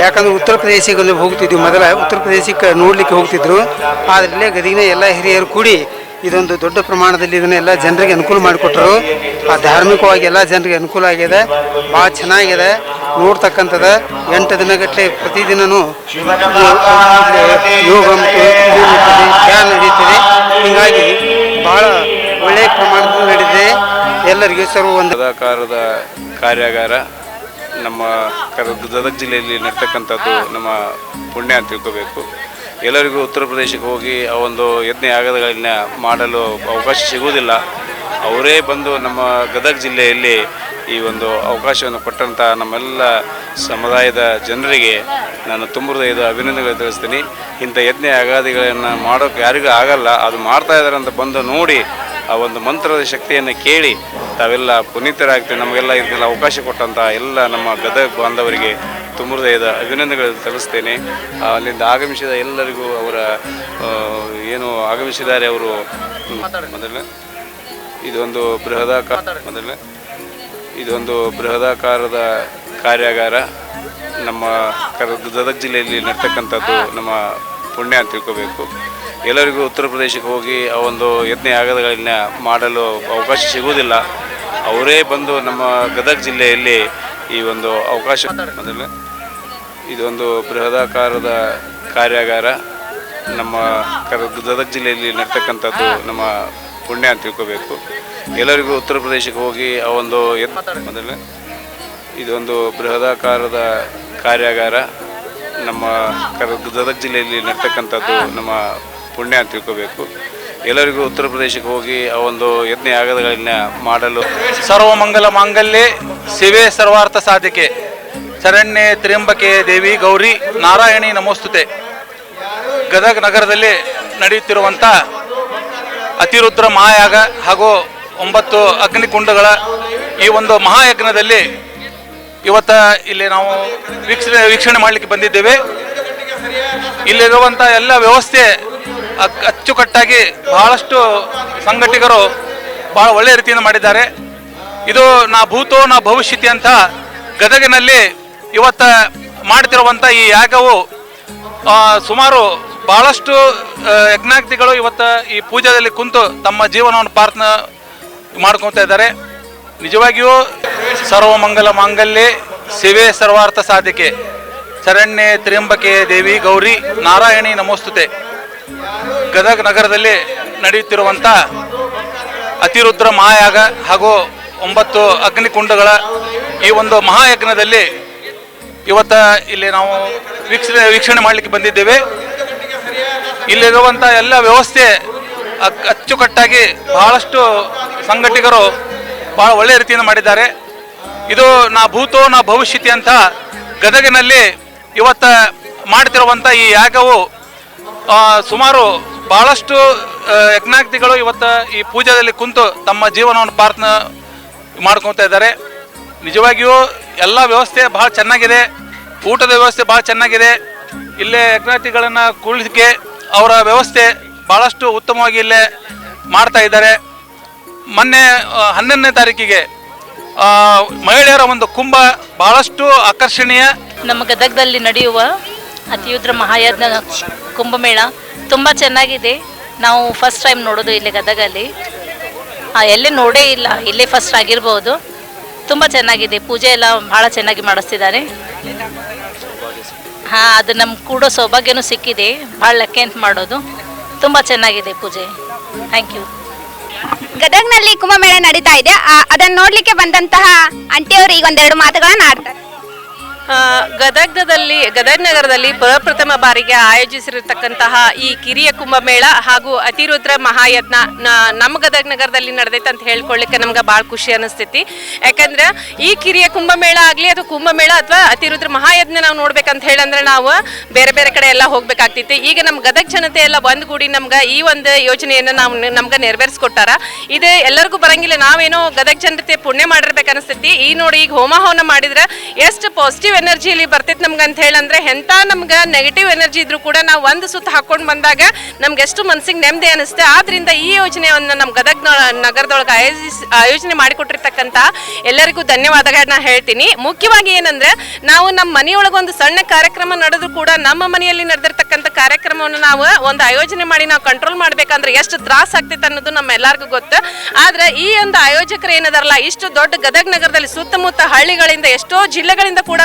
M: ಯಾಕಂದ್ರೆ ಉತ್ತರ ಪ್ರದೇಶಕ್ಕೆ ಹೋಗ್ತಿದ್ವಿ, ಮೊದಲ ಉತ್ತರ ಪ್ರದೇಶಕ್ಕೆ ನೋಡಲಿಕ್ಕೆ ಹೋಗ್ತಿದ್ರು. ಆದರೆ ಇಲ್ಲೇ ಗದಗಿನ ಎಲ್ಲ ಹಿರಿಯರು ಕೂಡಿ ಇದೊಂದು ದೊಡ್ಡ ಪ್ರಮಾಣದಲ್ಲಿ ಇದನ್ನೆಲ್ಲ ಜನರಿಗೆ ಅನುಕೂಲ ಮಾಡಿಕೊಟ್ಟರು. ಆ ಧಾರ್ಮಿಕವಾಗಿ ಎಲ್ಲ ಜನರಿಗೆ ಅನುಕೂಲ ಆಗಿದೆ, ಭಾಳ ಚೆನ್ನಾಗಿದೆ ನೋಡ್ತಕ್ಕಂಥದ್ದು. 8 ದಿನಗಟ್ಟಲೆ ಪ್ರತಿದಿನವೂ ಯೋಗ ಮತ್ತು ಧ್ಯಾನ ನಡೀತದೆ. ಹೀಗಾಗಿ ಭಾಳ ಒಳ್ಳೆಯ ಪ್ರಮಾಣದಲ್ಲಿ ನಡೆದಿದೆ. ಎಲ್ಲರಿಗೂ ಸರ್ವ ಒಂದು
N: ಸದಾಕಾರದ ಕಾರ್ಯಾಗಾರ ನಮ್ಮ ಗದಗ ಜಿಲ್ಲೆಯಲ್ಲಿ ನಡ್ತಕ್ಕಂಥದ್ದು ನಮ್ಮ ಪುಣ್ಯ ಅಂತ ತಿಳ್ಕೋಬೇಕು. ಎಲ್ಲರಿಗೂ ಉತ್ತರ ಪ್ರದೇಶಕ್ಕೆ ಹೋಗಿ ಆ ಒಂದು ಯಜ್ಞ ಯಾಗಗಳನ್ನ ಮಾಡಲು ಅವಕಾಶ ಸಿಗುವುದಿಲ್ಲ. ಅವರೇ ಬಂದು ನಮ್ಮ ಗದಗ ಜಿಲ್ಲೆಯಲ್ಲಿ ಈ ಒಂದು ಅವಕಾಶವನ್ನು ಕೊಟ್ಟಂಥ ನಮ್ಮೆಲ್ಲ ಸಮುದಾಯದ ಜನರಿಗೆ ನಾನು ತುಂಬ ಹೃದಯದ ಅಭಿನಂದನೆಗಳು ತಿಳಿಸ್ತೀನಿ. ಇಂಥ ಯಜ್ಞ ಯಾಗಾದಿಗಳನ್ನು ಮಾಡೋಕ್ಕೆ ಯಾರಿಗೂ ಆಗಲ್ಲ, ಅದು ಮಾಡ್ತಾ ಇದ್ದಾರೆ ಅಂತ ಬಂದು ನೋಡಿ ಆ ಒಂದು ಮಂತ್ರದ ಶಕ್ತಿಯನ್ನು ಕೇಳಿ ತಾವೆಲ್ಲ ಪುನೀತರಾಗ್ತೀವಿ. ನಮಗೆಲ್ಲ ಇದಕ್ಕೆಲ್ಲ ಅವಕಾಶ ಕೊಟ್ಟಂಥ ಎಲ್ಲ ನಮ್ಮ ಗದಗ ಬಾಂಧವರಿಗೆ ತುಂಬ ಹೃದಯದ ಅಭಿನಂದನೆಗಳು ತಿಳಿಸ್ತೇನೆ. ಅಲ್ಲಿಂದ ಆಗಮಿಸಿದ ಎಲ್ಲರಿಗೂ ಅವರ ಏನು ಆಗಮಿಸಿದ್ದಾರೆ ಅವರು ಮೊದಲೇ ಇದೊಂದು ಬೃಹದಾಕಾರದ ಕಾರ್ಯಾಗಾರ ನಮ್ಮ ಗದಗ ಜಿಲ್ಲೆಯಲ್ಲಿ ನಡ್ತಕ್ಕಂಥದ್ದು ನಮ್ಮ ಪುಣ್ಯ ಅಂತ ತಿಳ್ಕೋಬೇಕು. ಎಲ್ಲರಿಗೂ ಉತ್ತರ ಪ್ರದೇಶಕ್ಕೆ ಹೋಗಿ ಆ ಒಂದು ಯಜ್ಞ ಯಾಗಗಳನ್ನ ಮಾಡಲು ಅವಕಾಶ ಸಿಗುವುದಿಲ್ಲ. ಅವರೇ ಬಂದು ನಮ್ಮ ಗದಗ ಜಿಲ್ಲೆಯಲ್ಲಿ ಈ ಒಂದು ಅವಕಾಶ ಮೊದಲೇ ಇದೊಂದು ಬೃಹದಾಕಾರದ ಕಾರ್ಯಾಗಾರ ನಮ್ಮ ಗದಗ ಜಿಲ್ಲೆಯಲ್ಲಿ ನಡ್ತಕ್ಕಂಥದ್ದು ನಮ್ಮ ಪುಣ್ಯ ಅಂತ ತಿಳ್ಕೋಬೇಕು. ಎಲ್ಲರಿಗೂ ಉತ್ತರ ಪ್ರದೇಶಕ್ಕೆ ಹೋಗಿ ಆ ಒಂದು ಮೊದಲೇ ಇದೊಂದು ಬೃಹದಾಕಾರದ ಕಾರ್ಯಾಗಾರ ನಮ್ಮ ಗದಗ ಜಿಲ್ಲೆಯಲ್ಲಿ ನಡ್ತಕ್ಕಂಥದ್ದು ನಮ್ಮ ಪುಣ್ಯ ಅಂತ ತಿಳ್ಕೋಬೇಕು. ಎಲ್ಲರಿಗೂ ಉತ್ತರ ಪ್ರದೇಶಕ್ಕೆ ಹೋಗಿ ಆ ಒಂದು ಯಜ್ಞ ಯಾಗಗಳನ್ನ ಮಾಡಲು
O: ಸರ್ವಮಂಗಲ ಮಾಂಗಲ್ಯೆ ಶಿವೆ ಸರ್ವಾರ್ಥ ಸಾಧಿಕೆ ಶರಣ್ಯೆ ತ್ರ್ಯಂಬಕೆ ದೇವಿ ಗೌರಿ ನಾರಾಯಣಿ ನಮೋಸ್ತುತೆ. ಗದಗ ನಗರದಲ್ಲಿ ನಡೆಯುತ್ತಿರುವಂಥ ಅತಿರುದ್ರ ಮಹಾಯಾಗ ಹಾಗೂ 9 ಅಗ್ನಿಕುಂಡಗಳ ಈ ಒಂದು ಮಹಾಯಜ್ಞದಲ್ಲಿ ಇವತ್ತ ಇಲ್ಲಿ ನಾವು ವೀಕ್ಷಣೆ ಮಾಡಲಿಕ್ಕೆ ಬಂದಿದ್ದೇವೆ. ಇಲ್ಲಿರುವಂಥ ಎಲ್ಲ ವ್ಯವಸ್ಥೆ ಅಚ್ಚುಕಟ್ಟಾಗಿ ಬಹಳಷ್ಟು ಸಂಘಟಕರು ಬಹಳ ಒಳ್ಳೆಯ ರೀತಿಯಿಂದ ಮಾಡಿದ್ದಾರೆ. ಇದು ನಾ ಭೂತೋ ನಾ ಭವಿಷ್ಯತಿ ಅಂತ ಗದಗಿನಲ್ಲಿ ಇವತ್ತ ಮಾಡ್ತಿರುವಂಥ ಈ ಯಾಗವು ಸುಮಾರು ಬಹಳಷ್ಟು ಯಜ್ಞಾರ್ಥಿಗಳು ಇವತ್ತು ಈ ಪೂಜೆಯಲ್ಲಿ ಕುಂತು ತಮ್ಮ ಜೀವನವನ್ನು ಪ್ರಾರ್ಥನೆ ಮಾಡ್ಕೊತಾ ಇದ್ದಾರೆ. ನಿಜವಾಗಿಯೂ ಸರ್ವಮಂಗಲ ಮಾಂಗಲ್ಯೆ ಶಿವೆ ಸರ್ವಾರ್ಥ ಸಾಧಿಕೆ ಶರಣ್ಯೆ ತ್ರ್ಯಂಬಕೆ ದೇವಿ ಗೌರಿ ನಾರಾಯಣಿ ನಮೋಸ್ತುತೆ. ಗದಗ ನಗರದಲ್ಲಿ ನಡೆಯುತ್ತಿರುವಂಥ ಅತಿರುದ್ರ ಮಹಾಯಾಗ ಹಾಗೂ 9 ಅಗ್ನಿಕುಂಡಗಳ ಈ ಒಂದು ಮಹಾಯಜ್ಞದಲ್ಲಿ ಇವತ್ತ ಇಲ್ಲಿ ನಾವು ವೀಕ್ಷಣೆ ಮಾಡಲಿಕ್ಕೆ ಬಂದಿದ್ದೇವೆ. ಇಲ್ಲಿರುವಂಥ ಎಲ್ಲ ವ್ಯವಸ್ಥೆ ಅಚ್ಚುಕಟ್ಟಾಗಿ ಬಹಳಷ್ಟು ಸಂಘಟಕರು ಬಹಳ ಒಳ್ಳೆಯ ರೀತಿಯಿಂದ ಮಾಡಿದ್ದಾರೆ. ಇದು ನಾ ಭೂತೋ ನಾ ಭವಿಷ್ಯತಿ ಅಂತ ಗದಗಿನಲ್ಲಿ ಇವತ್ತ ಮಾಡ್ತಿರುವಂಥ ಈ ಯಾಗವು ಸುಮಾರು ಬಹಳಷ್ಟು ಯಜ್ಞಾರ್ಥಿಗಳು ಇವತ್ತು ಈ ಪೂಜೆಯಲ್ಲಿ ಕುಂತು ತಮ್ಮ ಜೀವನವನ್ನು ಪ್ರಾರ್ಥನೆ ಮಾಡ್ಕೊತಾ ಇದ್ದಾರೆ. ನಿಜವಾಗಿಯೂ ಎಲ್ಲ ವ್ಯವಸ್ಥೆ ಬಹಳ ಚೆನ್ನಾಗಿದೆ. ಊಟದ ವ್ಯವಸ್ಥೆ ಬಹಳ ಚೆನ್ನಾಗಿದೆ. ಇಲ್ಲೇ ಯಜ್ಞಾರ್ಥಿಗಳನ್ನು ಕೂಡಲಿಕ್ಕೆ ಅವರ ವ್ಯವಸ್ಥೆ ಬಹಳಷ್ಟು ಉತ್ತಮವಾಗಿ ಇಲ್ಲೇ ಮಾಡ್ತಾ ಇದ್ದಾರೆ. ಮೊನ್ನೆ 11ನೇ ತಾರೀಕಿಗೆ ಮಹಿಳೆಯರ ಒಂದು ಕುಂಭ ಬಹಳಷ್ಟು ಆಕರ್ಷಣೀಯ.
E: ನಮ್ಮ ಗದಗದಲ್ಲಿ ನಡೆಯುವ ಅತಿರುದ್ರ ಮಹಾಯಜ್ಞ ಕುಂಭಮೇಳ ತುಂಬ ಚೆನ್ನಾಗಿದೆ. ನಾವು ಫಸ್ಟ್ ಟೈಮ್ ನೋಡೋದು ಇಲ್ಲಿ ಗದಗಲ್ಲಿ, ಎಲ್ಲೇ ನೋಡೇ ಇಲ್ಲ, ಇಲ್ಲೇ ಫಸ್ಟ್ ಆಗಿರ್ಬೋದು. ತುಂಬ ಚೆನ್ನಾಗಿದೆ. ಪೂಜೆ ಎಲ್ಲ ಭಾಳ ಚೆನ್ನಾಗಿ ಮಾಡಿಸ್ತಿದ್ದಾರೆ. ಹಾಂ, ಅದು ನಮ್ಗೆ ಕೂಡ ಸೌಭಾಗ್ಯನೂ ಸಿಕ್ಕಿದೆ. ಭಾಳ ಲೆಕ್ಕ ಅಂತ ಮಾಡೋದು. ತುಂಬ ಚೆನ್ನಾಗಿದೆ ಪೂಜೆ. Thank you.
L: ಗದಗ್ನಲ್ಲಿ ಕುಂಭಮೇಳ ನಡೀತಾ ಇದೆ. ಅದನ್ನ ನೋಡ್ಲಿಕ್ಕೆ ಬಂದಂತಹ ಆಂಟಿಯವರು ಈಗ ಒಂದೆರಡು ಮಾತುಗಳನ್ನ ಆಡ್ತಾರೆ.
P: ಗದಗ ನಗರದಲ್ಲಿ ಪ್ರಪ್ರಥಮ ಬಾರಿಗೆ ಆಯೋಜಿಸಿರತಕ್ಕಂತಹ ಈ ಕಿರಿಯ ಕುಂಭಮೇಳ ಹಾಗೂ ಅತಿರುದ್ರ ಮಹಾಯಜ್ಞ ನಮ್ಮ ಗದಗ ನಗರದಲ್ಲಿ ನಡೆದೈತೆ ಅಂತ ಹೇಳ್ಕೊಳ್ಳಿಕ್ಕೆ ನಮ್ಗೆ ಭಾಳ ಖುಷಿ ಅನಿಸ್ತೈತಿ. ಯಾಕಂದ್ರೆ ಈ ಕಿರಿಯ ಕುಂಭಮೇಳ ಆಗಲಿ ಅಥವಾ ಕುಂಭಮೇಳ ಅಥವಾ ಅತಿರುದ್ರ ಮಹಾಯಜ್ಞ ನಾವು ನೋಡ್ಬೇಕಂತ ಹೇಳಂದ್ರೆ ನಾವು ಬೇರೆ ಬೇರೆ ಕಡೆ ಎಲ್ಲ ಹೋಗ್ಬೇಕಾಗ್ತೈತಿ. ಈಗ ನಮ್ಮ ಗದಗ ಜನತೆ ಎಲ್ಲ ಒಂದುಗೂಡಿ ನಮ್ಗೆ ಈ ಒಂದು ಯೋಜನೆಯನ್ನು ನಮ್ಗೆ ನೆರವೇರಿಸ್ಕೊಟ್ಟಾರ. ಇದು ಎಲ್ಲರಿಗೂ ಬರಂಗಿಲ್ಲ. ನಾವೇನೋ ಗದಗ ಜನತೆ ಪುಣ್ಯ ಮಾಡಿರ್ಬೇಕು ಅನಿಸ್ತೈತಿ. ಈ ನೋಡಿ ಈಗ ಹೋಮ ಹವನ ಮಾಡಿದ್ರೆ ಎಷ್ಟು ಪಾಸಿಟಿವ್ ಎನರ್ಜಿ ಇಲ್ಲಿ ಬರ್ತೈತೆ ನಮ್ಗೆ ಅಂತ ಹೇಳಂದ್ರೆ, ಎಂಥ ನಮ್ಗೆ ನೆಗೆಟಿವ್ ಎನರ್ಜಿ ಇದ್ರೂ ಕೂಡ ನಾವು ಒಂದು ಸುತ್ತ ಹಾಕೊಂಡು ಬಂದಾಗ ನಮ್ಗೆ ಎಷ್ಟು ಮನಸ್ಸಿಗೆ ನೆಮ್ಮದಿ ಅನಿಸುತ್ತೆ. ಆದ್ರಿಂದ ಈ ಯೋಜನೆಯನ್ನು ನಮ್ಮ ಗದಗ ನಗರದೊಳಗೆ ಆಯೋಜನೆ ಮಾಡಿಕೊಟ್ಟಿರ್ತಕ್ಕಂಥ ಎಲ್ಲರಿಗೂ ಧನ್ಯವಾದಗಳನ್ನ ಹೇಳ್ತೀನಿ. ಮುಖ್ಯವಾಗಿ ಏನಂದ್ರೆ, ನಾವು ನಮ್ಮ ಮನೆಯೊಳಗೆ ಒಂದು ಸಣ್ಣ ಕಾರ್ಯಕ್ರಮ ನಡೆದ್ರು ಕೂಡ ನಮ್ಮ ಮನೆಯಲ್ಲಿ ನಡೆದಿರ್ತಕ್ಕಂಥ ಕಾರ್ಯಕ್ರಮವನ್ನು ನಾವು ಒಂದು ಆಯೋಜನೆ ಮಾಡಿ ನಾವು ಕಂಟ್ರೋಲ್ ಮಾಡ್ಬೇಕಂದ್ರೆ ಎಷ್ಟು ತ್ರಾಸ ಆಗ್ತೈತೆ ಅನ್ನೋದು ನಮ್ಮ ಎಲ್ಲರಿಗೂ ಗೊತ್ತು. ಆದ್ರೆ ಈ ಒಂದು ಆಯೋಜಕರು ಏನದಾರಲ್ಲ, ಇಷ್ಟು ದೊಡ್ಡ ಗದಗ ನಗರದಲ್ಲಿ ಸುತ್ತಮುತ್ತ ಹಳ್ಳಿಗಳಿಂದ ಎಷ್ಟೋ ಜಿಲ್ಲೆಗಳಿಂದ ಕೂಡ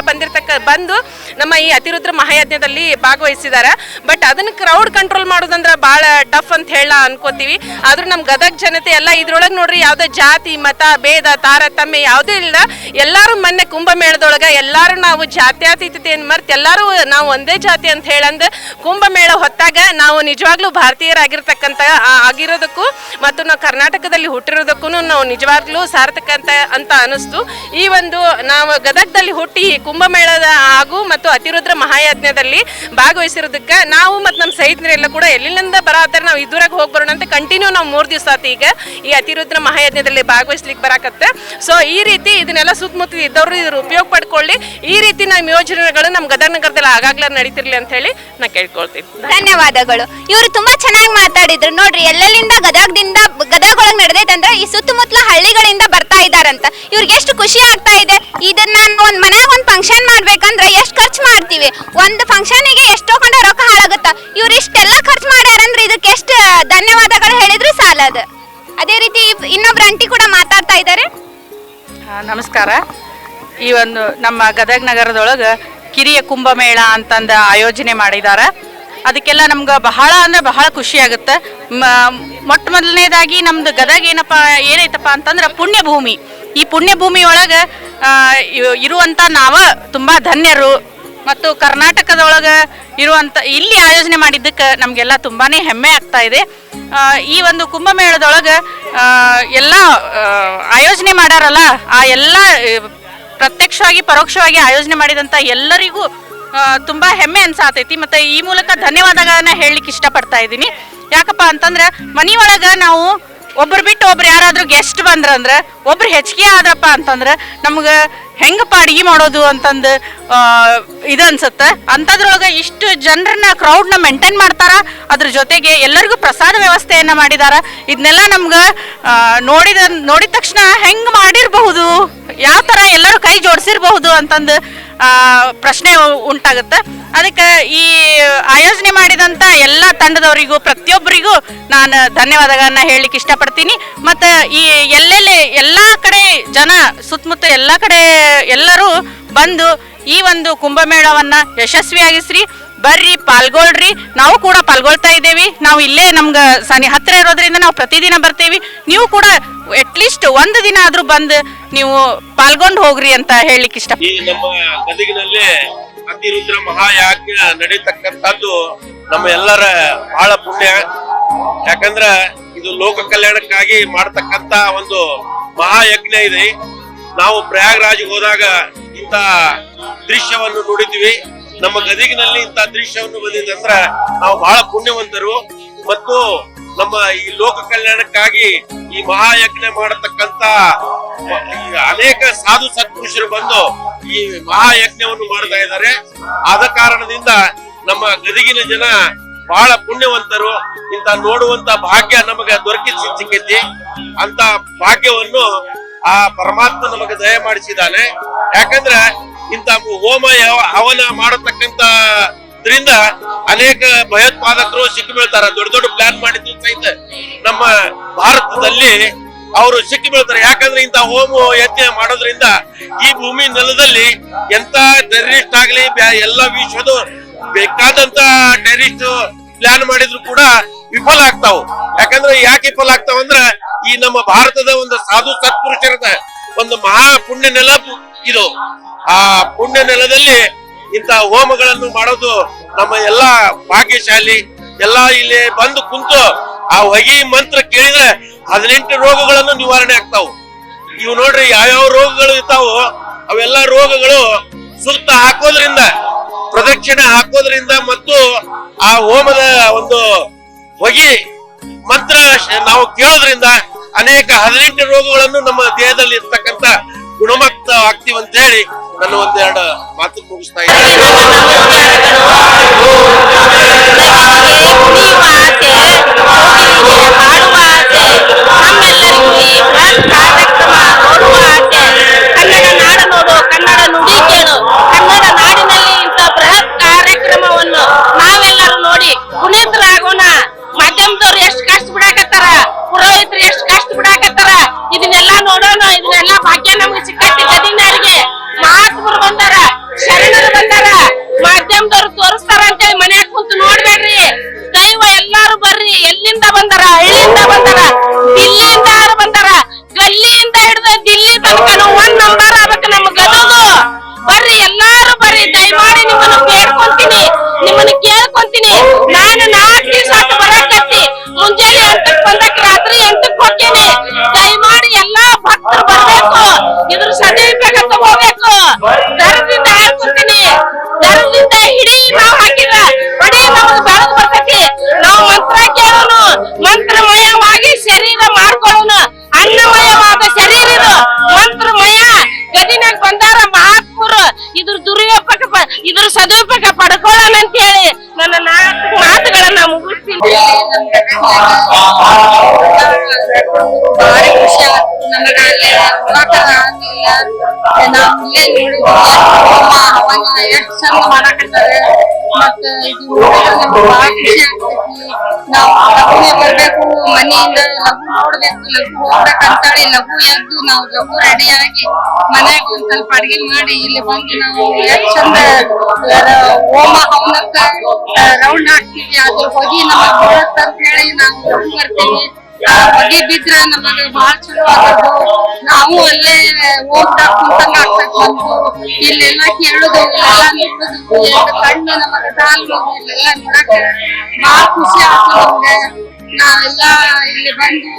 P: ಬಂದು ನಮ್ಮ ಈ ಅತಿರುದ್ರ ಮಹಾಯಜ್ಞದಲ್ಲಿ ಭಾಗವಹಿಸಿದ್ದಾರೆ. ಬಟ್ ಅದನ್ನ ಕ್ರೌಡ್ ಕಂಟ್ರೋಲ್ ಮಾಡೋದಂದ್ರೆ ಭಾಳ ಟಫ್ ಅಂತ ಹೇಳ ಅನ್ಕೋತೀವಿ. ಆದ್ರೂ ನಮ್ಮ ಗದಗ ಜನತೆ ಎಲ್ಲ ಇದ್ರೊಳಗೆ ನೋಡ್ರಿ, ಯಾವುದೇ ಜಾತಿ ಮತ ಭೇದ ತಾರತಮ್ಯ ಯಾವುದೂ ಇಲ್ಲ. ಎಲ್ಲರೂ ಮೊನ್ನೆ ಕುಂಭಮೇಳದೊಳಗೆ ಎಲ್ಲರೂ ನಾವು ಜಾತ್ಯತೀತತೆಯನ್ನು ಮರ್ತು ಎಲ್ಲರೂ ನಾವು ಒಂದೇ ಜಾತಿ ಅಂತ ಹೇಳಂದು ಕುಂಭಮೇಳ ಹೊತ್ತಾಗ ನಾವು ನಿಜವಾಗ್ಲೂ ಭಾರತೀಯರಾಗಿರ್ತಕ್ಕಂಥ ಆಗಿರೋದಕ್ಕೂ ಮತ್ತು ನಾವು ಕರ್ನಾಟಕದಲ್ಲಿ ಹುಟ್ಟಿರೋದಕ್ಕೂ ನಾವು ನಿಜವಾಗ್ಲೂ ಸಾರ್ಥಕ ಅಂತ ಅನಿಸ್ತು. ಈ ಒಂದು ನಾವು ಗದಗದಲ್ಲಿ ಹುಟ್ಟಿ ಕುಂಭಮೇಳದ ಹಾಗೂ ಮತ್ತು ಅತಿರುದ್ರ ಮಹಾಯಜ್ಞದಲ್ಲಿ ಭಾಗವಹಿಸಿರೋದಕ್ಕೆ ನಾವು ಮತ್ತು ನಮ್ಮ ಸ್ನೇಹಿತರೆಲ್ಲ ಕೂಡ ಎಲ್ಲಿಂದ ಬರತ್ತಾರೆ, ನಾವು ಇದುವರೆಗೆ ಹೋಗಿ ಬರೋಣ ಅಂತ ಕಂಟಿನ್ಯೂ ನಾವು 3 ದಿವಸ ಆತು ಈಗ ಈ ಅತಿರುದ್ರ ಮಹಾಯಜ್ಞದಲ್ಲಿ ಭಾಗವಹಿಸ್ಲಿಕ್ಕೆ ಬರಾಕತ್ತೆ. ಸೊ ಈ ರೀತಿ ಇದನ್ನೆಲ್ಲ ಸುತ್ತಮುತ್ತ ಇದ್ದವರು ಇದ್ರ ಉಪಯೋಗ ಪಡ್ಕೊಳ್ಳಿ. ಈ ರೀತಿ ನಮ್ಮ ಯೋಜನೆಗಳು ನಮ್ಮ ಗದಗ ನಗರದಲ್ಲಿ ಆಗಾಗ್ಲೇ ನಡೀತಿರ್ಲಿ ಅಂತ ಹೇಳಿ ನಾ ಕೇಳ್ಕೊಳ್ತೀನಿ.
L: ಧನ್ಯವಾದಗಳು. ಇವರು ತುಂಬಾ ಚೆನ್ನಾಗಿ ಮಾತಾಡಿದ್ರು. ನೋಡ್ರಿ, ಎಲ್ಲೆಲ್ಲಿಂದ ಗದಗ ಒಳಗೆ ನಡೆದೈತೆ ಅಂದ್ರೆ ಈ ಸುತ್ತಮುತ್ತಲ ಹಳ್ಳಿಗಳಿಂದ ಬರ್ತಾ ಇದಾರಂತ. ಇವ್ರಿಗೆ ಎಷ್ಟು ಖುಷಿ ಆಗ್ತಾ ಇದೆ. ಇದನ್ನ ಒಂದ್ ಮನ್ಯಾಗ ಒಂದ್ ಫಂಕ್ಷನ್ ಮಾಡ್ಬೇಕಂದ್ರೆ ಎಷ್ಟು ಖರ್ಚು ಮಾಡ್ತೀವಿ, ಒಂದು ಫಂಕ್ಷನ್ಗೆ ಎಷ್ಟೋ ಕೊಂಡ ರೊಕ್ಕ ಹಾಳಾಗುತ್ತ. ಇವ್ರು ಇಷ್ಟೆಲ್ಲ ಖರ್ಚು ಮಾಡ್ಯಾರಂದ್ರೆ ಇದಕ್ಕೆ ಎಷ್ಟು ಧನ್ಯವಾದಗಳು ಹೇಳಿದ್ರು ಸಾಲದ. ಅದೇ ರೀತಿ ಇನ್ನೊಬ್ರು ಆಂಟಿ ಕೂಡ ಮಾತಾಡ್ತಾ ಇದ್ದಾರೆ.
A: ನಮಸ್ಕಾರ. ಈ ಒಂದು ನಮ್ಮ ಗದಗ ನಗರದೊಳಗೆ ಕಿರಿಯ ಕುಂಭಮೇಳ ಅಂತಂದು ಆಯೋಜನೆ ಮಾಡಿದ್ದಾರೆ. ಅದಕ್ಕೆಲ್ಲ ನಮ್ಗೆ ಬಹಳ ಅಂದರೆ ಬಹಳ ಖುಷಿ ಆಗುತ್ತೆ. ಮೊಟ್ಟ ಮೊದಲನೇದಾಗಿ ನಮ್ದು ಗದಗ ಏನೈತಪ್ಪ ಅಂತಂದ್ರೆ ಪುಣ್ಯಭೂಮಿ. ಈ ಪುಣ್ಯಭೂಮಿ ಒಳಗೆ ಇರುವಂಥ ನಾವು ತುಂಬ ಧನ್ಯರು. ಮತ್ತು ಕರ್ನಾಟಕದೊಳಗೆ ಇರುವಂಥ ಇಲ್ಲಿ ಆಯೋಜನೆ ಮಾಡಿದ್ದಕ್ಕೆ ನಮಗೆಲ್ಲ ತುಂಬಾ ಹೆಮ್ಮೆ ಆಗ್ತಾ ಇದೆ. ಈ ಒಂದು ಕುಂಭಮೇಳದೊಳಗೆ ಎಲ್ಲ ಆಯೋಜನೆ ಮಾಡ್ಯಾರಲ್ಲ, ಆ ಎಲ್ಲ ಪ್ರತ್ಯಕ್ಷವಾಗಿ ಪರೋಕ್ಷವಾಗಿ ಆಯೋಜನೆ ಮಾಡಿದಂಥ ಎಲ್ಲರಿಗೂ ತುಂಬಾ ಹೆಮ್ಮೆ ಅನ್ಸಾತೈತಿ. ಮತ್ತೆ ಈ ಮೂಲಕ ಧನ್ಯವಾದಗಳನ್ನ ಹೇಳಲಿಕ್ಕೆ ಇಷ್ಟಪಡ್ತಾ ಇದ್ದೀನಿ. ಯಾಕಪ್ಪ ಅಂತಂದ್ರೆ ಮನೆಯೊಳಗ ನಾವು ಒಬ್ರು ಬಿಟ್ಟು ಒಬ್ರು ಯಾರಾದ್ರೂ ಗೆಸ್ಟ್ ಬಂದ್ರಂದ್ರೆ ಒಬ್ರು ಹೆಚ್ಚಿಗೆ ಆದ್ರಪ್ಪ ಅಂತಂದ್ರೆ ನಮ್ಗೆ ಹೆಂಗಪ್ಪ ಅಡಿಗೆ ಮಾಡೋದು ಅಂತಂದು ಇದು ಅನ್ಸುತ್ತೆ. ಅಂಥದ್ರೊಳಗೆ ಇಷ್ಟು ಜನರನ್ನ ಕ್ರೌಡ್ನ ಮೇಂಟೈನ್ ಮಾಡ್ತಾರ. ಅದ್ರ ಜೊತೆಗೆ ಎಲ್ಲರಿಗೂ ಪ್ರಸಾದ ವ್ಯವಸ್ಥೆಯನ್ನ ಮಾಡಿದಾರ. ಇದನ್ನೆಲ್ಲ ನಮ್ಗೆ ನೋಡಿದ ತಕ್ಷಣ ಹೆಂಗ್ ಮಾಡಿರಬಹುದು, ಯಾವ ತರ ಎಲ್ಲರೂ ಕೈ ಜೋಡಿಸಿರಬಹುದು ಅಂತಂದು ಪ್ರಶ್ನೆ ಉಂಟಾಗುತ್ತೆ. ಅದಕ್ಕೆ ಈ ಆಯೋಜನೆ ಮಾಡಿದಂಥ ಎಲ್ಲ ತಂಡದವರಿಗೂ ಪ್ರತಿಯೊಬ್ಬರಿಗೂ ನಾನು ಧನ್ಯವಾದಗಳನ್ನ ಹೇಳಲಿಕ್ಕೆ ಇಷ್ಟಪಡ್ತೀನಿ. ಮತ್ತು ಈ ಎಲ್ಲ ಕಡೆ ಜನ ಸುತ್ತಮುತ್ತ ಎಲ್ಲ ಕಡೆ ಎಲ್ಲರೂ ಬಂದು ಈ ಒಂದು ಕುಂಭಮೇಳವನ್ನು ಯಶಸ್ವಿಯಾಗಿಸ್ರಿ. ಬರ್ರಿ, ಪಾಲ್ಗೊಳ್ರಿ. ನಾವು ಕೂಡ ಪಾಲ್ಗೊಳ್ತಾ ಇದ್ದೇವೆ. ನಾವು ಇಲ್ಲೇ ನಮ್ಗೆ ಹತ್ತಿರ ಇರೋದ್ರಿಂದ ನಾವು ಪ್ರತಿದಿನ ಬರ್ತೀವಿ. ನೀವು ಕೂಡ ಅಟ್ಲೀಸ್ಟ್ ಒಂದು ದಿನ ಆದ್ರೂ ಬಂದು ನೀವು ಪಾಲ್ಗೊಂಡು ಹೋಗ್ರಿ ಅಂತ ಹೇಳಲಿಕ್ಕೆ ಇಷ್ಟ.
D: ಈ ನಮ್ಮ ಗದಗಿನಲ್ಲಿ ಅತಿರುದ್ರ ಮಹಾಯಾಜ್ಞ ನಡೀತಕ್ಕಂಥದ್ದು ನಮ್ಮ ಎಲ್ಲರ ಬಹಳ ಪುಣ್ಯ. ಯಾಕಂದ್ರ ಇದು ಲೋಕ ಕಲ್ಯಾಣಕ್ಕಾಗಿ ಮಾಡತಕ್ಕಂತ ಒಂದು ಮಹಾಯಜ್ಞ ಇದೆ. ನಾವು ಪ್ರಯಾಗ್ರಾಜ್ ಹೋದಾಗ ಇಂತ ದೃಶ್ಯವನ್ನು ನೋಡಿದ್ವಿ. ನಮ್ಮ ಗದಗಿನಲ್ಲಿ ಇಂತ ದೃಶ್ಯವನ್ನು ಬಂದಿದ್ದಂದ್ರ ನಾವು ಬಹಳ ಪುಣ್ಯವಂತರು. ಮತ್ತು ನಮ್ಮ ಈ ಲೋಕ ಕಲ್ಯಾಣಕ್ಕಾಗಿ ಈ ಮಹಾಯಜ್ಞ ಮಾಡತಕ್ಕಂತ ಅನೇಕ ಸಾಧು ಸತ್ಪುರುಷರು ಬಂದು ಈ ಮಹಾಯಜ್ಞವನ್ನು ಮಾಡ್ತಾ ಇದ್ದಾರೆ. ಆದ ಕಾರಣದಿಂದ ನಮ್ಮ ಗದಗಿನ ಜನ ಬಹಳ ಪುಣ್ಯವಂತರು. ಇಂತ ನೋಡುವಂತ ಭಾಗ್ಯ ನಮಗೆ ಸಿಕ್ಕೈತಿ. ಅಂತ ಭಾಗ್ಯವನ್ನು ಆ ಪರಮಾತ್ಮ ನಮಗೆ ದಯ ಮಾಡಿಸಿದ್ದಾನೆ. ಯಾಕಂದ್ರೆ ಇಂತ ಹೋಮ ಹವನ ಮಾಡತಕ್ಕಂತದ್ರಿಂದ ಅನೇಕ ಭಯೋತ್ಪಾದಕರು ಸಿಕ್ಕಿ ಬೀಳ್ತಾರ. ದೊಡ್ಡ ದೊಡ್ಡ ಪ್ಲಾನ್ ಮಾಡಿದ್ರು ಸಹಿತ ನಮ್ಮ ಭಾರತದಲ್ಲಿ ಅವರು ಸಿಕ್ಕಿ ಬೀಳ್ತಾರೆ. ಯಾಕಂದ್ರೆ ಇಂತ ಹೋಮ ಯಜ್ಞ ಮಾಡೋದ್ರಿಂದ ಈ ಭೂಮಿ ನೆಲದಲ್ಲಿ ಎಂತ ಟೆರರಿಸ್ಟ್ ಆಗ್ಲಿ ಎಲ್ಲ ವಿಶ್ವದ ಬೇಕಾದಂತ ಟೆರರಿಸ್ಟ್ ಪ್ಲಾನ್ ಮಾಡಿದ್ರು ಕೂಡ ವಿಫಲ ಆಗ್ತಾವ. ಯಾಕಂದ್ರೆ ಯಾಕೆ ವಿಫಲ ಆಗ್ತಾವ ಅಂದ್ರ ಈ ನಮ್ಮ ಭಾರತದ ಒಂದು ಸಾಧು ಸತ್ಪುರುಷರದ ಒಂದು ಮಹಾ ಪುಣ್ಯ ನೆಲ ಇದು. ಆ ಪುಣ್ಯ ನೆಲದಲ್ಲಿ ಇಂತ ಹೋಮಗಳನ್ನು ಮಾಡೋದು ನಮ್ಮ ಎಲ್ಲಾ ಭಾಗ್ಯಶಾಲಿ. ಎಲ್ಲಾ ಇಲ್ಲಿ ಬಂದು ಕುಂತು ಆ ಹೊಗೆ ಮಂತ್ರ ಕೇಳಿದ್ರೆ 18 ರೋಗಗಳನ್ನು ನಿವಾರಣೆ ಆಗ್ತಾವು. ಇವು ನೋಡ್ರಿ ಯಾವ್ಯಾವ ರೋಗಗಳು ಇರ್ತಾವೋ ಅವೆಲ್ಲಾ ರೋಗಗಳು ಸುತ್ತ ಹಾಕೋದ್ರಿಂದ, ಪ್ರದಕ್ಷಿಣೆ ಹಾಕೋದ್ರಿಂದ ಮತ್ತು ಆ ಹೋಮದ ಒಂದು ಹೊಗೆ ಮಂತ್ರ ನಾವು ಕೇಳೋದ್ರಿಂದ ಅನೇಕ 18 ರೋಗಗಳನ್ನು ನಮ್ಮ ದೇಹದಲ್ಲಿ ಇರ್ತಕ್ಕಂತ ಗುಣಮುಕ್ತ ಆಗ್ತೀವಿ ಅಂತ ಹೇಳಿ ನಾನು ಒಂದೆರಡು ಮಾತು ಮುಗಿಸ್ತಾ
E: ಕನ್ನಡ ನಾಡು ನೋಡು, ಕನ್ನಡ ನುಡಿ ಕೇಳು. ಕನ್ನಡ ನಾಡಿನಲ್ಲಿ ಇಂಥ ಬೃಹತ್ ಕಾರ್ಯಕ್ರಮವನ್ನು ನಾವೆಲ್ಲರೂ ನೋಡಿ ಪುನೀತರಾಗೋಣ. ಮಾಧ್ಯಮದವ್ರು ಎಷ್ಟು ಕಷ್ಟ ಬಿಡಾಕತ್ತಾರ, ಪುರೋಹಿತರು ಎಷ್ಟು ಕಷ್ಟ ಬಿಡಾಕತ್ತಾರ. ಇದನ್ನೆಲ್ಲ ನೋಡೋಣ. ಇದನ್ನೆಲ್ಲ ಭಾಗ್ಯ ನಮ್ಗೆ ಸಿಕ್ಕೈತಿ. ಗದಗಿನವ್ರಿಗೆ ಮಹಾತ್ಮರು ಬಂದಾರ, ಶರಣರು ಬಂದಾರ, ಮಾಧ್ಯಮದವ್ರು ತೋರಿಸ್ತಾರ ಅಂತೇಳಿ ಮನ್ಯಾಗ ಕುಂತು ನೋಡ್ಬೇಡ್ರಿ. ದೈವ ಎಲ್ಲಾರು ಬರ್ರಿ. ಎಲ್ಲಿಂದ ಬಂದಾರ? ಹಳ್ಳಿಯಿಂದ ಬಂದಾರ, ದಿಲ್ಲಿಯಿಂದ ಬಂದಾರ, ಗಲ್ಲಿಯಿಂದ ಹಿಡಿದ ದಿಲ್ಲಿ ತನಕ 1 ನಂಬರ್ ಆಗ್ಬೇಕು ನಮ್ಮ ಗದಗು. ಬರ್ರಿ, ಎಲ್ಲಾರು ಬರ್ರಿ. ದಯಮಾಡಿ ನಿಮ್ಮನ್ನು ಬೇಡ್ಕೊಂತೀನಿ, ನಿಮ್ಮನ್ನು ಕೇಳ್ಕೊಂತೀನಿ. ನಾನು 4 ದಿವಸ ಆತು ಬರಕತ್ತಿ. ಮುಂಜಾನೆ 8ಕ್ಕೆ ಬಂದಕ್ಕೆ ರಾತ್ರಿ 8ಕ್ಕೆ ಹೋಗ್ತೇನೆ. ದಯಮಾಡಿ ಎಲ್ಲಾ ಭಕ್ತರು ಬರ್ಬೇಕು. ಇದ್ರ ಸದುಪಯೋಗ ತಗೋಬೇಕು. ದರದಿಂದ ಹೇಳ್ಕೊಂತೀನಿ. ದರದಿಂದ ಹಿಡಿ ನಾವು ಹಾಕಿಲ್ಲ ಹೊಡಿ ನಮಗೆ ಬೆಳೆದು ಬರ್ತೈತಿ. ನಾವು ಮಂತ್ರ ಕೇಳೋನು, ಮಂತ್ರಮಯವಾಗಿ ಶರೀರ ಮಾಡ್ಕೊಳ್ಳೋನು. ಅನ್ನಮಯವಾದ ಶರೀರ ಇದು, ಮಂತ್ರಮಯ. ಗದಿನಾಗ ಬಂದಾರ ಮಹಾತ್ಮರು. ಇದ್ರ ಇದ್ರ ಸದುಪಯೋಗ ಪಡ್ಕೊಳ್ಳೋಣ ಅಂತ ಹೇಳಿ ನನ್ನ 4 ಮಾತುಗಳನ್ನ ಮುಗಿಸ್ತೀನಿ. ಭಾರಿ ಖುಷಿ ಆಗುತ್ತೆ ನನಗೆ. ಅಲ್ಲಿ ಆಗ್ಲಿಲ್ಲ. ನಾವು ಇಲ್ಲೇ ನೋಡಿದ್ವಿ ಎಷ್ಟು ಚಂದ ಮಾಡಕತ್ತಾರೆ. ಮತ್ತ ಇದು ಬಹಳ ಖುಷಿ ಆಗ್ತೈತಿ. ನಾವು ಲಘುನೇ ಬರ್ಬೇಕು, ಮನೆಯಿಂದ ಲಘು ನೋಡ್ಬೇಕು, ಲಘು ಹೋಗ್ಬೇಕಂತೇಳಿ ಲಘು ಎದ್ದು ನಾವು ಲಘು ರೆಡಿ ಆಗಿ ಮನ್ಯಾಗ ಒಂದ್ ಸ್ವಲ್ಪ ಅಡ್ಗೆ ಮಾಡಿ ಇಲ್ಲಿ ಬಂದು ನಾವು ಎಷ್ಟು ಚಂದ ಹೋಮ ಹವನಕ್ಕ ರೌಂಡ್ ಹಾಕ್ತೀವಿ. ಅದ್ರ ಹೊಗಿ ನಮಗ್ ಬೀಳತ್ತ ಅಂತ ಹೇಳಿ ನಾವು ಲಘು ಬರ್ತೀವಿ. ಹೊಗೆ ಬಿದ್ರ ನಮಗ ಬಹಳ ಚಲೋ ಆಗೋದು.
C: ನಾವು ಅಲ್ಲೇ ಹೋಗ್ತಾ ಕುಂತಂಗ ಆಗ್ತೈತಿ ನಮ್ಗೂ. ಇಲ್ಲೆಲ್ಲ ಕೇಳುದು ಇಲ್ಲೆಲ್ಲ ನೋಡುದು ಎರಡು ಕಣ್ಣು ನಮಗ ಸಾಲು ಇಲ್ಲೆಲ್ಲ ನೋಡಕ ಬಾಳ ಖುಷಿ ಆಗ್ತದ ನಮ್ಗೆ. ನಾವೆಲ್ಲ ಇಲ್ಲಿ ಬಂದು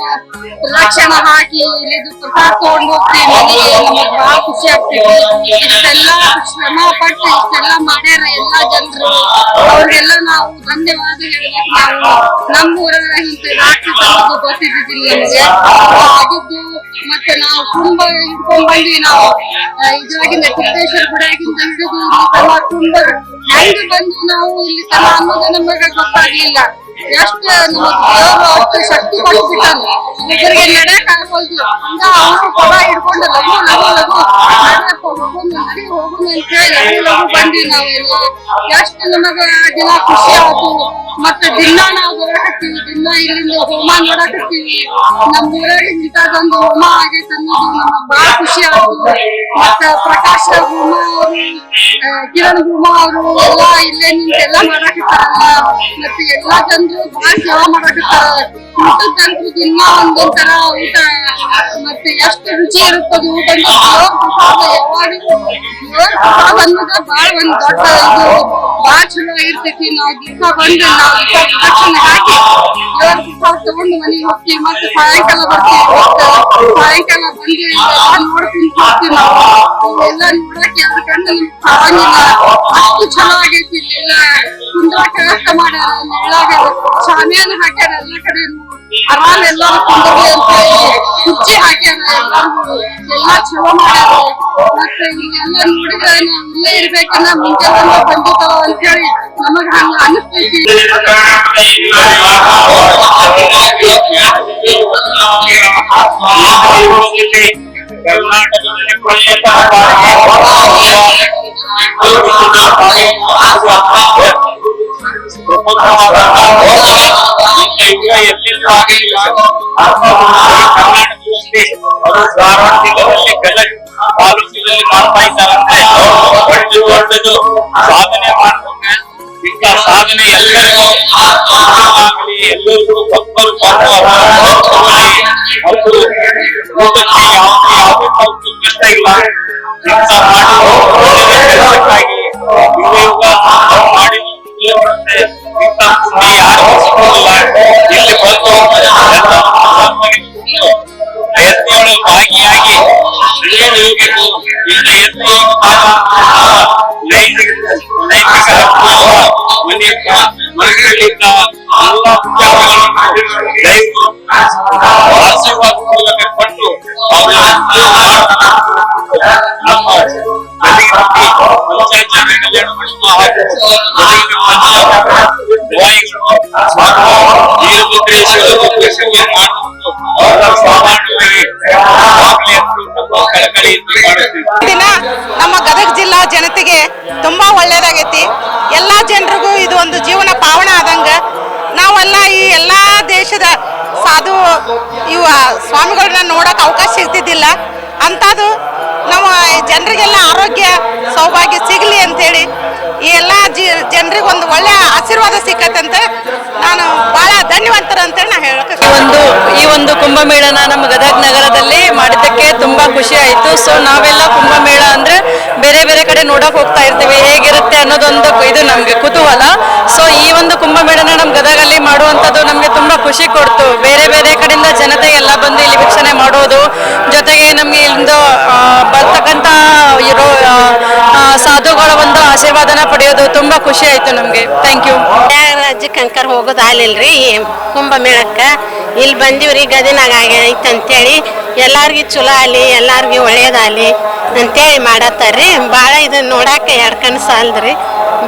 C: ಪ್ರದಕ್ಷಿಣ ಹಾಕಿ ಇಲ್ಲಿ ಪ್ರಸಾದ ತಗೊಂಡ್ ಹೋಗ್ತೀವಿ ಮನೆಗೆ. ನಮಗ್ ಬಾಳ ಖುಷಿ ಆಗ್ತೈತಿ. ಇಷ್ಟೆಲ್ಲ ಶ್ರಮ ಪಟ್ಟು ಇಷ್ಟೆಲ್ಲ ಮಾಡ್ಯಾರ ಎಲ್ಲಾ ಜನರು, ಅವ್ರಿಗೆಲ್ಲ ನಾವು ಧನ್ಯವಾದ ಹೇಳ್ಬೇಕು. ನಾವು ನಮ್ಮೂರಾಗ ಇಂತ ರಾತ್ರಿ ಅನ್ನೋದು ಗೊತ್ತಿದ್ದಿಲ್ಲ ನಮಗೆ ಆಗಿದ್ದು. ಮತ್ತೆ ನಾವು ಕುಂಭ ಹಿಡ್ಕೊಂಡ್ ಬಂದ್ವಿ. ನಾವು ಇದ್ರಾಗಿಂದ ಸಿದ್ದೇಶ್ವರ ಗುಡಿಯಾಗಿಂದ ಹಿಡಿದು ಇಲ್ಲಿ ತನ ಕುಂಭ ಹೆಂಗ್ ಬಂದು ನಾವು ಇಲ್ಲಿ ತನ ಅನ್ನೋದು ನಮಗೆ ಗೊತ್ತಾಗ್ಲಿಲ್ಲ. ಎಷ್ಟು ನಮಗ್ ದೇವರು ಅಷ್ಟು ಶಕ್ತಿ ಕೊಟ್ಬಿಟ್ಟಾನ. ಇಬ್ಬರಿಗೆ ನಡೆಯಕ್ ಆಗೋದು ಹಂಗ ಅವರು ಕೊಡ ಹಿಡ್ಕೊಂಡು ಲಘು ಲಘು ಲಘು ನಡೆಯಕ್ ಹೋಗೋಣ ನಡಿ ಹೋಗೋಣ ಅಂತ ಹೇಳಿ ಲಘು ಲಘು ಬಂದ್ವಿ ನಾವೆಲ್ಲ. ಎಷ್ಟು ನಮಗ ದಿನ ಖುಷಿ ಆಯ್ತು. ಮತ್ತೆ ದಿನ ನಾವು ಹೊರಕತ್ತೀವಿ, ದಿನ ಇಲ್ಲಿಂದ ಹೋಮ ನೋಡಕತ್ತೀವಿ. ನಮ್ಮ ಊರಾಗ ಇಂಥದೊಂದು ಹೋಮ ಆಗೈತೆ ಅನ್ನೋದು ನಮಗ್ ಬಾಳ ಖುಷಿ ಆಯ್ತು. ಮತ್ತ ಪ್ರಕಾಶ್ ಹೋಮ ಅವರು, ಕಿರಣ್ ಹೋಮ ಅವರು ಎಲ್ಲಾ ಇಲ್ಲೇ ನಿಂತೆಲ್ಲಾ ಮಾಡಾಕತ್ತಾರಲ್ಲ. ಮತ್ತೆ ಎಲ್ಲಾ ಜನರು ಬಾಳ ಸೇವಾ ಮಾಡಾಕತ್ತಾರ. ಊಟದಂತೂ ದಿನ ಒಂದೊಂದರ ಊಟ. ಮತ್ತೆ ಎಷ್ಟು ರುಚಿ ಇರುತ್ತದೆ ಊಟ. ದೇವ್ರ ಪ್ರಸಾದ ಯಾವಾಗಲೂ ದೇವ್ರ ಪ್ರಸಾದ ಅನ್ನೋದ ಬಾಳ ಒಂದ್ ದೊಡ್ಡ ಇದು ಬಾಳ ಚಲೋ ಇರ್ತೈತಿ. ನಾವು ದಿವಸ ಬಂದು ನಾವು ಪ್ರದಕ್ಷಿಣೆ ಹಾಕಿ ದೇವ್ರ ಪ್ರಸಾದ ತಗೊಂಡು ಮನೆಗೆ ಹೋಗ್ತೀವಿ. ಮತ್ತೆ ಸಾಯಂಕಾಲ ಬರ್ತೀವಿ. ಸಾಯಂಕಾಲ ಬಂದು ಎಲ್ಲ ನೋಡ್ಕೊಂಡ್ ಹೋಗ್ತೀವಿ ನಾವು. ಇವೆಲ್ಲ ನೋಡಕ್ ಎರಡು ಕಣ್ಣು ನಮ್ಗೆ ಸಾಗಂಗಿಲ್ಲ, ಅಷ್ಟು ಚಲೋ ಆಗೈತಿ. ಇಲ್ಲೆಲ್ಲ ಕುಂದ್ರಾಕ ವ್ಯವಸ್ಥೆ ಮಾಡ್ಯಾರ, ನೆಳ್ಳಾಗ ಶಾಮಿಯಾನ ಹಾಕ್ಯಾರ. ಎಲ್ಲ ಕಡೆ ಆರಾಮ್ ಎಲ್ಲಾರು ಕುಂದ್ರಲಿ ಅಂತ ಹೇಳಿ ಕುರ್ಚಿ ಹಾಕ್ಯಾರ. ಎಲ್ಲಾರ್ಗು ಎಲ್ಲಾ ಚಲೋ ಮಾಡ್ಯಾರ. ಮತ್ತೆ ಇಲ್ಲೆಲ್ಲ ನೋಡಿದ್ರೆ ನಾವ್ ಇಲ್ಲೇ ಇರ್ಬೇಕನ್ನ ಮುಂಜಾನೆ ಬಂದಿದ್ದಾವ ಅಂತ ಹೇಳಿ ನಮಗ್ ಹಂಗ ಅನಿಸ್ತೈತಿ.
Q: ಧಾರವಾಡ ಜಿಲ್ಲೆಯಲ್ಲಿ ಗದಗ ತಾಲೂಕಿನಲ್ಲಿ ಮಾಡ್ತಾ ಇದ್ದಾರಂತೆ ಒಳ್ಳೆದು ಸಾಧನೆ ಮಾಡ್ತಾರೆ. ಇಂಥ ಸಾಧನೆ ಎಲ್ಲರಿಗೂ ಆಗಲಿ, ಎಲ್ಲರಿಗೂ ಭಕ್ತರು ಮತ್ತು ಊಟಕ್ಕೆ ಯಾವುದೇ ಕಷ್ಟ ಇಲ್ಲ. ಇಂಥ ಮಾಡಿ ಮಾಡಿ ಇಂಥ ಪುಣ್ಯ ಯಾರು ಸಿಗೋದಿಲ್ಲ. ಇಲ್ಲಿ ಬಂದು ಪ್ರಯತ್ನಗಳು ಭಾಗಿಯಾಗಿ ನಡೆಯಬೇಕು. ಇಲ್ಲ ಯತ್ನ ಲೈಂಗಿಕ ಮನೆಗಳಿಂದ ಎಲ್ಲ ಆಶೀರ್ವಾದ ಕೊಟ್ಟು ನಮ್ಮ ಪಂಚಾಯತ್ ಕಲ್ಯಾಣ
A: ದಿನ ನಮ್ಮ ಗದಗ ಜಿಲ್ಲಾ ಜನತೆಗೆ ತುಂಬಾ ಒಳ್ಳೇದಾಗೈತಿ. ಎಲ್ಲಾ ಜನರಿಗೂ ಇದು ಒಂದು ಜೀವನ ಪಾವನ ಆದಂಗ. ನಾವೆಲ್ಲ ಈ ಎಲ್ಲಾ ದೇಶದ ಸಾಧು ಇವ ಸ್ವಾಮಿಗಳನ್ನ ನೋಡಕ್ ಅವಕಾಶ ಸಿಗ್ತಿದ್ದಿಲ್ಲ. ಅಂತದು ನಮ್ಮ ಜನರಿಗೆಲ್ಲ ಆರೋಗ್ಯ ಸೌಭಾಗ್ಯ ಸಿಗಲಿ ಅಂತೇಳಿ ಈ ಎಲ್ಲ ಜನರಿಗೆ ಒಂದು ಒಳ್ಳೆ ಆಶೀರ್ವಾದ ಸಿಕ್ಕತ್ತಂತ ನಾನು ಬಹಳ ಧನ್ಯವಂತರ ಅಂತೇಳಿ ನಾ ಹೇಳಕ್ಕೆ
P: ಈ ಒಂದು ಕುಂಭಮೇಳನ ನಮ್ಮ ಗದಗ ನಗರದಲ್ಲಿ ಮಾಡಿದ್ದಕ್ಕೆ ತುಂಬಾ ಖುಷಿ ಆಯ್ತು. ಸೊ ನಾವೆಲ್ಲ ಕುಂಭಮೇಳ ಅಂದ್ರೆ ಬೇರೆ ಬೇರೆ ಕಡೆ ನೋಡಕ್ ಹೋಗ್ತಾ ಇರ್ತೀವಿ, ಹೇಗಿರುತ್ತೆ ಅನ್ನೋದೊಂದು ಇದು ನಮ್ಗೆ ಕುತೂಹಲ. ಸೊ ಈ ಒಂದು ಕುಂಭಮೇಳನ ನಮ್ಮ ಗದಗಲ್ಲಿ ಮಾಡುವಂಥದ್ದು ನಮ್ಗೆ ತುಂಬಾ ಖುಷಿ ಕೊಡ್ತು. ಬೇರೆ ಬೇರೆ ಕಡೆಯಿಂದ ಜನತೆ ಎಲ್ಲ ಬಂದು ಇಲ್ಲಿ ವೀಕ್ಷಣೆ ಮಾಡೋದು, ಜೊತೆಗೆ ನಮ್ಗೆ ಇಲ್ಲಿಂದ ಬರ್ತಕ್ಕಂಥ ಇರೋ ಸಾಧುಗಳ ಒಂದು ಆಶೀರ್ವಾದನ ಪಡೆಯೋದು ತುಂಬಾ ಖುಷಿ ಆಯ್ತು ನಮ್ಗೆ. Thank you.
L: ರಾಜ್ಯಕ್ಕೆ ಅಂಕರ್ ಹೋಗೋದು ಆಗ್ಲಿಲ್ರಿ ಕುಂಭಮೇಳಕ್ಕ. ಇಲ್ಲಿ ಬಂದಿವ್ರಿ ಗದಿನಾಗ ಆಗೈತೆ ಅಂತೇಳಿ ಎಲ್ಲಾರ್ಗಿ ಚಲೋ ಆಗಲಿ, ಎಲ್ಲಾರ್ಗಿ ಒಳ್ಳೇದಾಗಲಿ ಅಂತೇಳಿ ಮಾಡತ್ತಾರ್ರಿ. ಭಾಳ ಇದನ್ನ ನೋಡಾಕ ಎರಡು ಕಣ್ಣು ಸಾಲದ್ರಿ.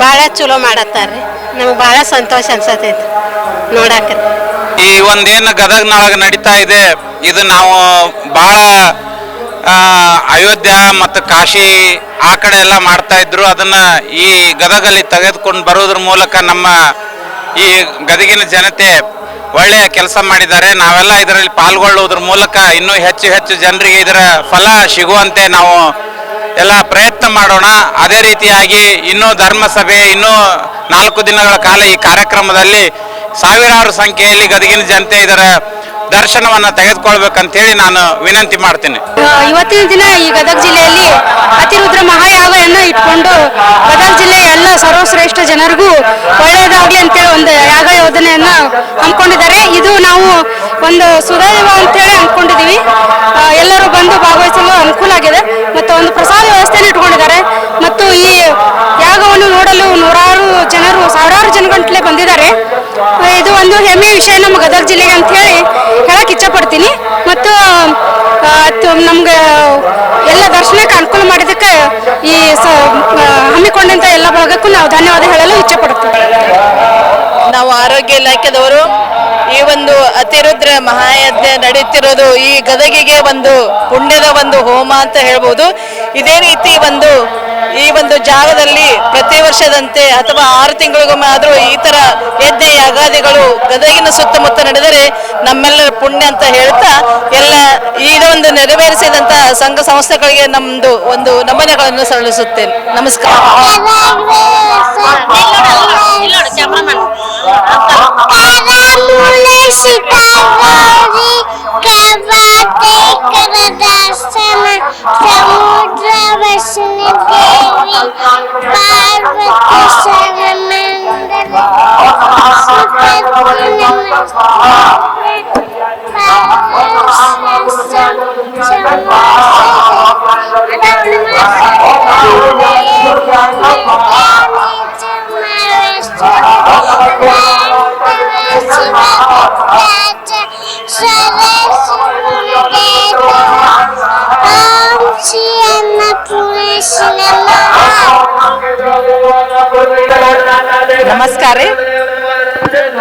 L: ಭಾಳ ಚಲೋ ಮಾಡತ್ತಾರ್ರಿ. ನಮ್ಗೆ ಭಾಳ ಸಂತೋಷ ಅನ್ಸತೈತಿ ನೋಡಾಕ.
R: ಈ ಒಂದೇನು ಗದಗ್ನೊಳಗೆ ನಡೀತಾ ಇದೆ ಇದು ನಾವು ಭಾಳ ಅಯೋಧ್ಯ ಮತ್ತು ಕಾಶಿ ಆ ಕಡೆ ಎಲ್ಲ ಮಾಡ್ತಾ ಇದ್ರು. ಅದನ್ನ ಈ ಗದಗಲ್ಲಿ ತೆಗೆದುಕೊಂಡು ಬರೋದ್ರ ಮೂಲಕ ನಮ್ಮ ಈ ಗದಗಿನ ಜನತೆ ಒಳ್ಳೆಯ ಕೆಲಸ ಮಾಡಿದ್ದಾರೆ. ನಾವೆಲ್ಲ ಇದರಲ್ಲಿ ಪಾಲ್ಗೊಳ್ಳುವುದ್ರ ಮೂಲಕ ಇನ್ನೂ ಹೆಚ್ಚು ಹೆಚ್ಚು ಜನರಿಗೆ ಇದರ ಫಲ ಸಿಗುವಂತೆ ನಾವು ಎಲ್ಲ ಪ್ರಯತ್ನ ಮಾಡೋಣ. ಅದೇ ರೀತಿಯಾಗಿ ಇನ್ನೂ ಧರ್ಮಸಭೆ ಇನ್ನೂ 4 ದಿನಗಳ ಕಾಲ ಈ ಕಾರ್ಯಕ್ರಮದಲ್ಲಿ ಸಾವಿರಾರು ಸಂಖ್ಯೆಯಲ್ಲಿ ಗದಗಿನ ಜನತೆ ಇದರ ದರ್ಶನವನ್ನ ತೆಗೆದುಕೊಳ್ಬೇಕಂತ ಹೇಳಿ ನಾನು ವಿನಂತಿ ಮಾಡ್ತೀನಿ.
S: ಇವತ್ತಿನ ದಿನ ಈ ಗದಗ ಜಿಲ್ಲೆಯಲ್ಲಿ ಅತಿರುದ್ರ ಮಹಾಯಾಗವನ್ನು ಇಟ್ಕೊಂಡು ಗದಗ ಜಿಲ್ಲೆಯ ಎಲ್ಲ ಸರ್ವಶ್ರೇಷ್ಠ ಜನರಿಗೂ ಒಳ್ಳೆಯದಾಗಲಿ ಅಂತೇಳಿ ಒಂದು ಯಾಗ ಯೋಜನೆಯನ್ನ ಹಮ್ಮಿಕೊಂಡಿದ್ದಾರೆ. ಇದು ನಾವು ಒಂದು ಸುದೈವ ಅಂತೇಳಿ ಅಂದ್ಕೊಂಡಿದ್ದೀವಿ. ಎಲ್ಲರೂ ಬಂದು ಭಾಗವಹಿಸಲು ಅನುಕೂಲ ಆಗಿದೆ ಮತ್ತು ಒಂದು ಪ್ರಸಾದ ವ್ಯವಸ್ಥೆಯನ್ನು ಇಟ್ಕೊಂಡಿದ್ದಾರೆ ಮತ್ತು ಈ ಯಾಗವನ್ನು ನೋಡಲು ನೂರಾರು ಜನರು, ಸಾವಿರಾರು ಜನಗಂಟಲೆ ಬಂದಿದ್ದಾರೆ. ಇದು ಒಂದು ಹೆಮ್ಮೆಯ ವಿಷಯ ನಮ್ಮ ಗದಗ ಜಿಲ್ಲೆಗೆ ಅಂತ ಹೇಳಿ ಹೇಳಕ್ ಇಚ್ಛಪಡ್ತೀನಿ. ಮತ್ತು ನಮ್ಗೆ ಎಲ್ಲ ದರ್ಶನಕ್ಕೆ ಅನುಕೂಲ ಮಾಡಿದ್ದಕ್ಕೆ ಈ ಹಮ್ಮಿಕೊಂಡಂತ ಎಲ್ಲ ಭಾಗಕ್ಕೂ ನಾವು ಧನ್ಯವಾದ ಹೇಳಲು ಇಚ್ಛಪಡ್ತೀವಿ.
T: ನಾವು ಆರೋಗ್ಯ ಇಲಾಖೆದವರು ಈ ಒಂದು ಅತಿರುದ್ರ ಮಹಾಯಜ್ಞ ನಡೀತಿರೋದು ಈ ಗದಗಿಗೆ ಒಂದು ಪುಣ್ಯದ ಒಂದು ಹೋಮ ಅಂತ ಹೇಳ್ಬೋದು. ಇದೇ ರೀತಿ ಈ ಒಂದು ಜಾಗದಲ್ಲಿ ಪ್ರತಿ ವರ್ಷದಂತೆ ಅಥವಾ 6 ತಿಂಗಳಿಗೊಮ್ಮೆ ಆದರೂ ಈ ತರ ಯಜ್ಞ ಯಾಗಾದಿಗಳು ಗದಗಿನ ಸುತ್ತಮುತ್ತ ನಡೆದರೆ ನಮ್ಮೆಲ್ಲರ ಪುಣ್ಯ ಅಂತ ಹೇಳ್ತಾ ಇದೊಂದು ನೆರವೇರಿಸಿದಂತ ಸಂಘ ಸಂಸ್ಥೆಗಳಿಗೆ ನಮ್ದು ಒಂದು ನಮನಗಳನ್ನು ಸಲ್ಲಿಸುತ್ತೇನೆ. ನಮಸ್ಕಾರ.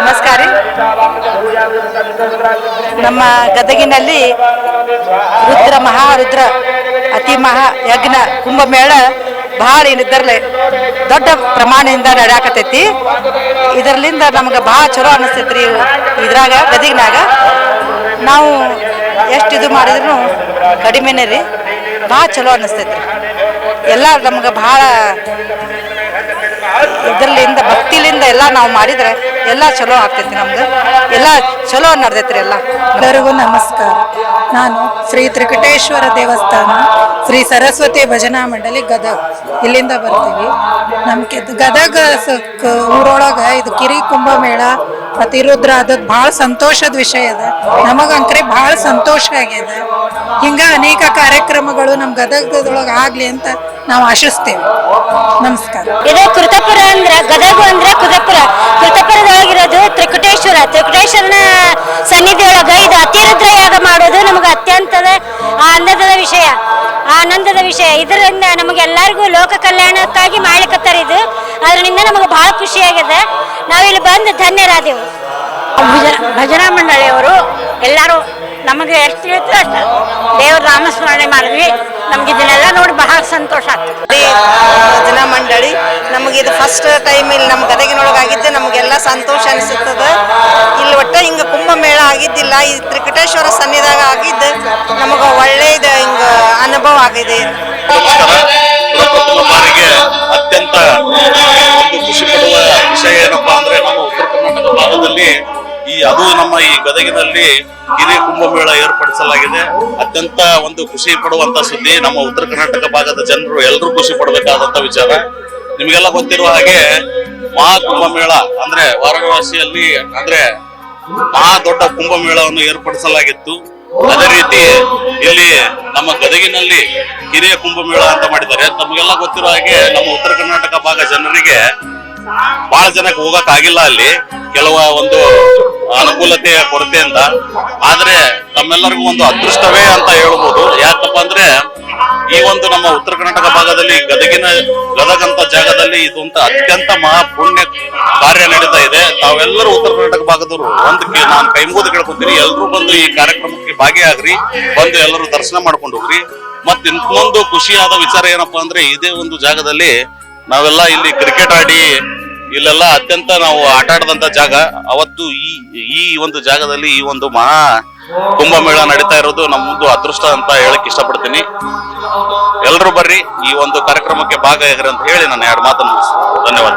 U: ನಮಸ್ಕಾರ. ನಮ್ಮ ಗದಗಿನಲ್ಲಿ ಮಹಾರುದ್ರ ಅತಿ ಮಹಾ ಯಜ್ಞ ಕುಂಭಮೇಳ ಭಾಳ ಏನಿದ್ದರ್ಲೆ ದೊಡ್ಡ ಪ್ರಮಾಣದಿಂದ ನಡೆಯಾಕತೈತಿ. ಇದರ್ಲಿಂದ ನಮ್ಗೆ ಭಾಳ ಚಲೋ ಅನಿಸ್ತೈತ್ರಿ. ಇದ್ರಾಗ ಗದಗಿನಾಗ ನಾವು ಎಷ್ಟು ಇದು ಮಾಡಿದ್ರು ಕಡಿಮೆನೇ ರೀ. ಭಾಳ ಚಲೋ ಅನಿಸ್ತೈತ್ರಿ. ಎಲ್ಲ ನಮ್ಗೆ ಭಾಳ ಇದರ್ಲಿಂದ ಭಕ್ತಿಲಿಂದ ಎಲ್ಲ ನಾವು ಮಾಡಿದ್ರೆ ಎಲ್ಲ ಚಲೋ ಆಗ್ತೈತಿ. ನಮ್ಗೆ ಎಲ್ಲ ಚಲೋ ನಡೆದೈತ್ರಿ. ಎಲ್ಲರಿಗೂ ನಮಸ್ಕಾರ. ನಾನು ಶ್ರೀ ತ್ರಿಕಟೇಶ್ವರ ದೇವಸ್ಥಾನ ಶ್ರೀ ಸರಸ್ವತಿ ಭಜನಾ ಮಂಡಳಿ ಗದಗ ಇಲ್ಲಿಂದ ಬರ್ತೀವಿ. ನಮ್ಗೆ ಗದಗ ಊರೊಳಗೆ ಇದು ಕಿರಿ ಕುಂಭಮೇಳ ಅತಿರುದ್ರ ಅದಕ್ಕೆ ಭಾಳ ಸಂತೋಷದ ವಿಷಯ ಅದ. ನಮಗಂಕ್ರೆ ಭಾಳ ಸಂತೋಷ ಆಗಿದೆ. ಹಿಂಗ ಅನೇಕ ಕಾರ್ಯಕ್ರಮಗಳು ನಮ್ಮ ಗದಗದೊಳಗೆ ಆಗ್ಲಿ ಅಂತ ನಾವು ಆಶಿಸ್ತೇವೆ. ನಮಸ್ಕಾರ.
L: ಇದು ಕೃತಪುರ ಅಂದ್ರೆ ಗದಗ ಅಂದ್ರೆ ಕೃತಪುರದೊಳಗಿರೋದು ತ್ರಿಕುಟೇಶ್ವರನ ಸನ್ನಿಧಿಯೊಳಗ ಇದು ಅತಿರುದ್ರ ಯಾಗ ಮಾಡೋದು ನಮಗೆ ಅತ್ಯಂತದ ಆನಂದದ ವಿಷಯ. ಇದರಿಂದ ನಮಗೆಲ್ಲರಿಗೂ ಲೋಕ ಕಲ್ಯಾಣಕ್ಕಾಗಿ ಮಾಡ್ಲಿಕ್ಕತ್ತಾರ. ಇದು ಅದರಿಂದ ನಮಗೆ ಬಹಳ ಖುಷಿಯಾಗಿದೆ. ನಾವಿಲ್ಲಿ ಬಂದು ಧನ್ಯರಾದೆವು. ಭಜನಾ ಮಂಡಳಿಯವರು ಎಲ್ಲರೂ ನಮಗೆ ಎಷ್ಟು ಹೇಳ್ತೀವಿ ಅಷ್ಟು ದೇವ್ರ ನಾಮಸ್ಮರಣೆ ಮಾಡಿದ್ವಿ. ನಮ್ಗೆ ಇದನ್ನೆಲ್ಲ ನೋಡಿ ಬಹಳ ಸಂತೋಷ ಆಗ್ತದೆ.
U: ಭಜನಾ ಮಂಡಳಿ ನಮಗೆ ಇದು ಫಸ್ಟ್ ಟೈಮ್ ಇಲ್ಲಿ ನಮ್ಮ ಗದಗಿನೊಳಗೆ ಆಗಿದ್ದೆ. ನಮಗೆಲ್ಲ ಸಂತೋಷ ಅನಿಸುತ್ತದೆ. ಇಲ್ಲಿ ಒಟ್ಟ ಹಿಂಗ ಕುಂಭಮೇಳ ಆಗಿದ್ದಿಲ್ಲ. ಈ ತ್ರಿಕಟೇಶ್ವರ ಸನ್ನಿಧಾನ ಆಗಿದ್ದು ನಮಗೆ ಒಳ್ಳೆಯದು ಹಿಂಗ ಅನುಭವ ಆಗಿದೆ.
J: ಬಾರಿಗೆ ಅತ್ಯಂತ ಒಂದು ಖುಷಿ ಪಡುವ ವಿಷಯ ಏನಪ್ಪಾ ಅಂದ್ರೆ ನಮ್ಮ ಉತ್ತರ ಕರ್ನಾಟಕ ಭಾಗದಲ್ಲಿ ಅದು ನಮ್ಮ ಈ ಗದಗಿನಲ್ಲಿ ಕಿರಿಯ ಕುಂಭಮೇಳ ಏರ್ಪಡಿಸಲಾಗಿದೆ. ಅತ್ಯಂತ ಒಂದು ಖುಷಿ ಪಡುವಂತ ಸುದ್ದಿ. ನಮ್ಮ ಉತ್ತರ ಕರ್ನಾಟಕ ಭಾಗದ ಜನರು ಎಲ್ಲರೂ ಖುಷಿ ಪಡಬೇಕಾದಂತ ವಿಚಾರ. ನಿಮಗೆಲ್ಲ ಗೊತ್ತಿರುವ ಹಾಗೆ ಮಹಾ ಕುಂಭಮೇಳ ಅಂದ್ರೆ ವಾರಣಾಸಿಯಲ್ಲಿ ಅಂದ್ರೆ ಮಹಾ ದೊಡ್ಡ ಕುಂಭಮೇಳವನ್ನು ಏರ್ಪಡಿಸಲಾಗಿತ್ತು. ಅದೇ ರೀತಿ ಇಲ್ಲಿ ನಮ್ಮ ಗದಗಿನಲ್ಲಿ ಕಿರಿಯ ಕುಂಭಮೇಳ ಅಂತ ಮಾಡಿದ್ದಾರೆ. ತಮಗೆಲ್ಲ ಗೊತ್ತಿರೋ ಹಾಗೆ ನಮ್ಮ ಉತ್ತರ ಕರ್ನಾಟಕ ಭಾಗ ಜನರಿಗೆ ಬಹಳ ಜನಕ್ಕೆ ಹೋಗಕ್ ಆಗಿಲ್ಲ ಅಲ್ಲಿ ಕೆಲವು ಒಂದು ಅನುಕೂಲತೆಯ ಕೊರತೆಯಿಂದ. ಆದ್ರೆ ತಮ್ಮೆಲ್ಲರಿಗೂ ಒಂದು ಅದೃಷ್ಟವೇ ಅಂತ ಹೇಳ್ಬೋದು. ಯಾಕಪ್ಪ ಅಂದ್ರೆ ಈ ಒಂದು ನಮ್ಮ ಉತ್ತರ ಕರ್ನಾಟಕ ಭಾಗದಲ್ಲಿ ಗದಗ ಅಂತ ಜಾಗದಲ್ಲಿ ಇದೊಂದು ಅತ್ಯಂತ ಮಹಾ ಪುಣ್ಯ ಕಾರ್ಯ ನಡೀತಾ ಇದೆ. ತಾವೆಲ್ಲರೂ ಉತ್ತರ ಕರ್ನಾಟಕ ಭಾಗದವರು ನಾನು ಕೈ ಮುಗಿದು ಕೇಳ್ಕೊತೀನಿ, ಎಲ್ಲರೂ ಬಂದು ಈ ಕಾರ್ಯಕ್ರಮಕ್ಕೆ ಭಾಗಿಯಾಗ್ರಿ, ಬಂದು ಎಲ್ಲರೂ ದರ್ಶನ ಮಾಡ್ಕೊಂಡು ಹೋಗ್ರಿ. ಮತ್ತೆ ಇನ್ನೊಂದು ಖುಷಿಯಾದ ವಿಚಾರ ಏನಪ್ಪಾ ಅಂದ್ರೆ ಇದೇ ಒಂದು ಜಾಗದಲ್ಲಿ ನಾವೆಲ್ಲ ಇಲ್ಲಿ ಕ್ರಿಕೆಟ್ ಆಡಿ ಇಲ್ಲೆಲ್ಲ ಅತ್ಯಂತ ನಾವು ಆಟ ಆಡದಂತ ಜಾಗ. ಅವತ್ತು ಈ ಒಂದು ಜಾಗದಲ್ಲಿ ಈ ಒಂದು ಮಹಾ ಕುಂಭಮೇಳ ನಡೀತಾ ಇರೋದು ನಮ್ಮದು ಅದೃಷ್ಟ ಅಂತ ಹೇಳಕ್ ಇಷ್ಟಪಡ್ತೀನಿ. ಎಲ್ರು ಬರ್ರಿ, ಈ ಒಂದು ಕಾರ್ಯಕ್ರಮಕ್ಕೆ ಭಾಗಿಯಾಗ್ರಿ ಅಂತ ಹೇಳಿ ನಾನು 2 ಮಾತನ್ನು ಮುಗಿಸ್ತೀನಿ. ಧನ್ಯವಾದ.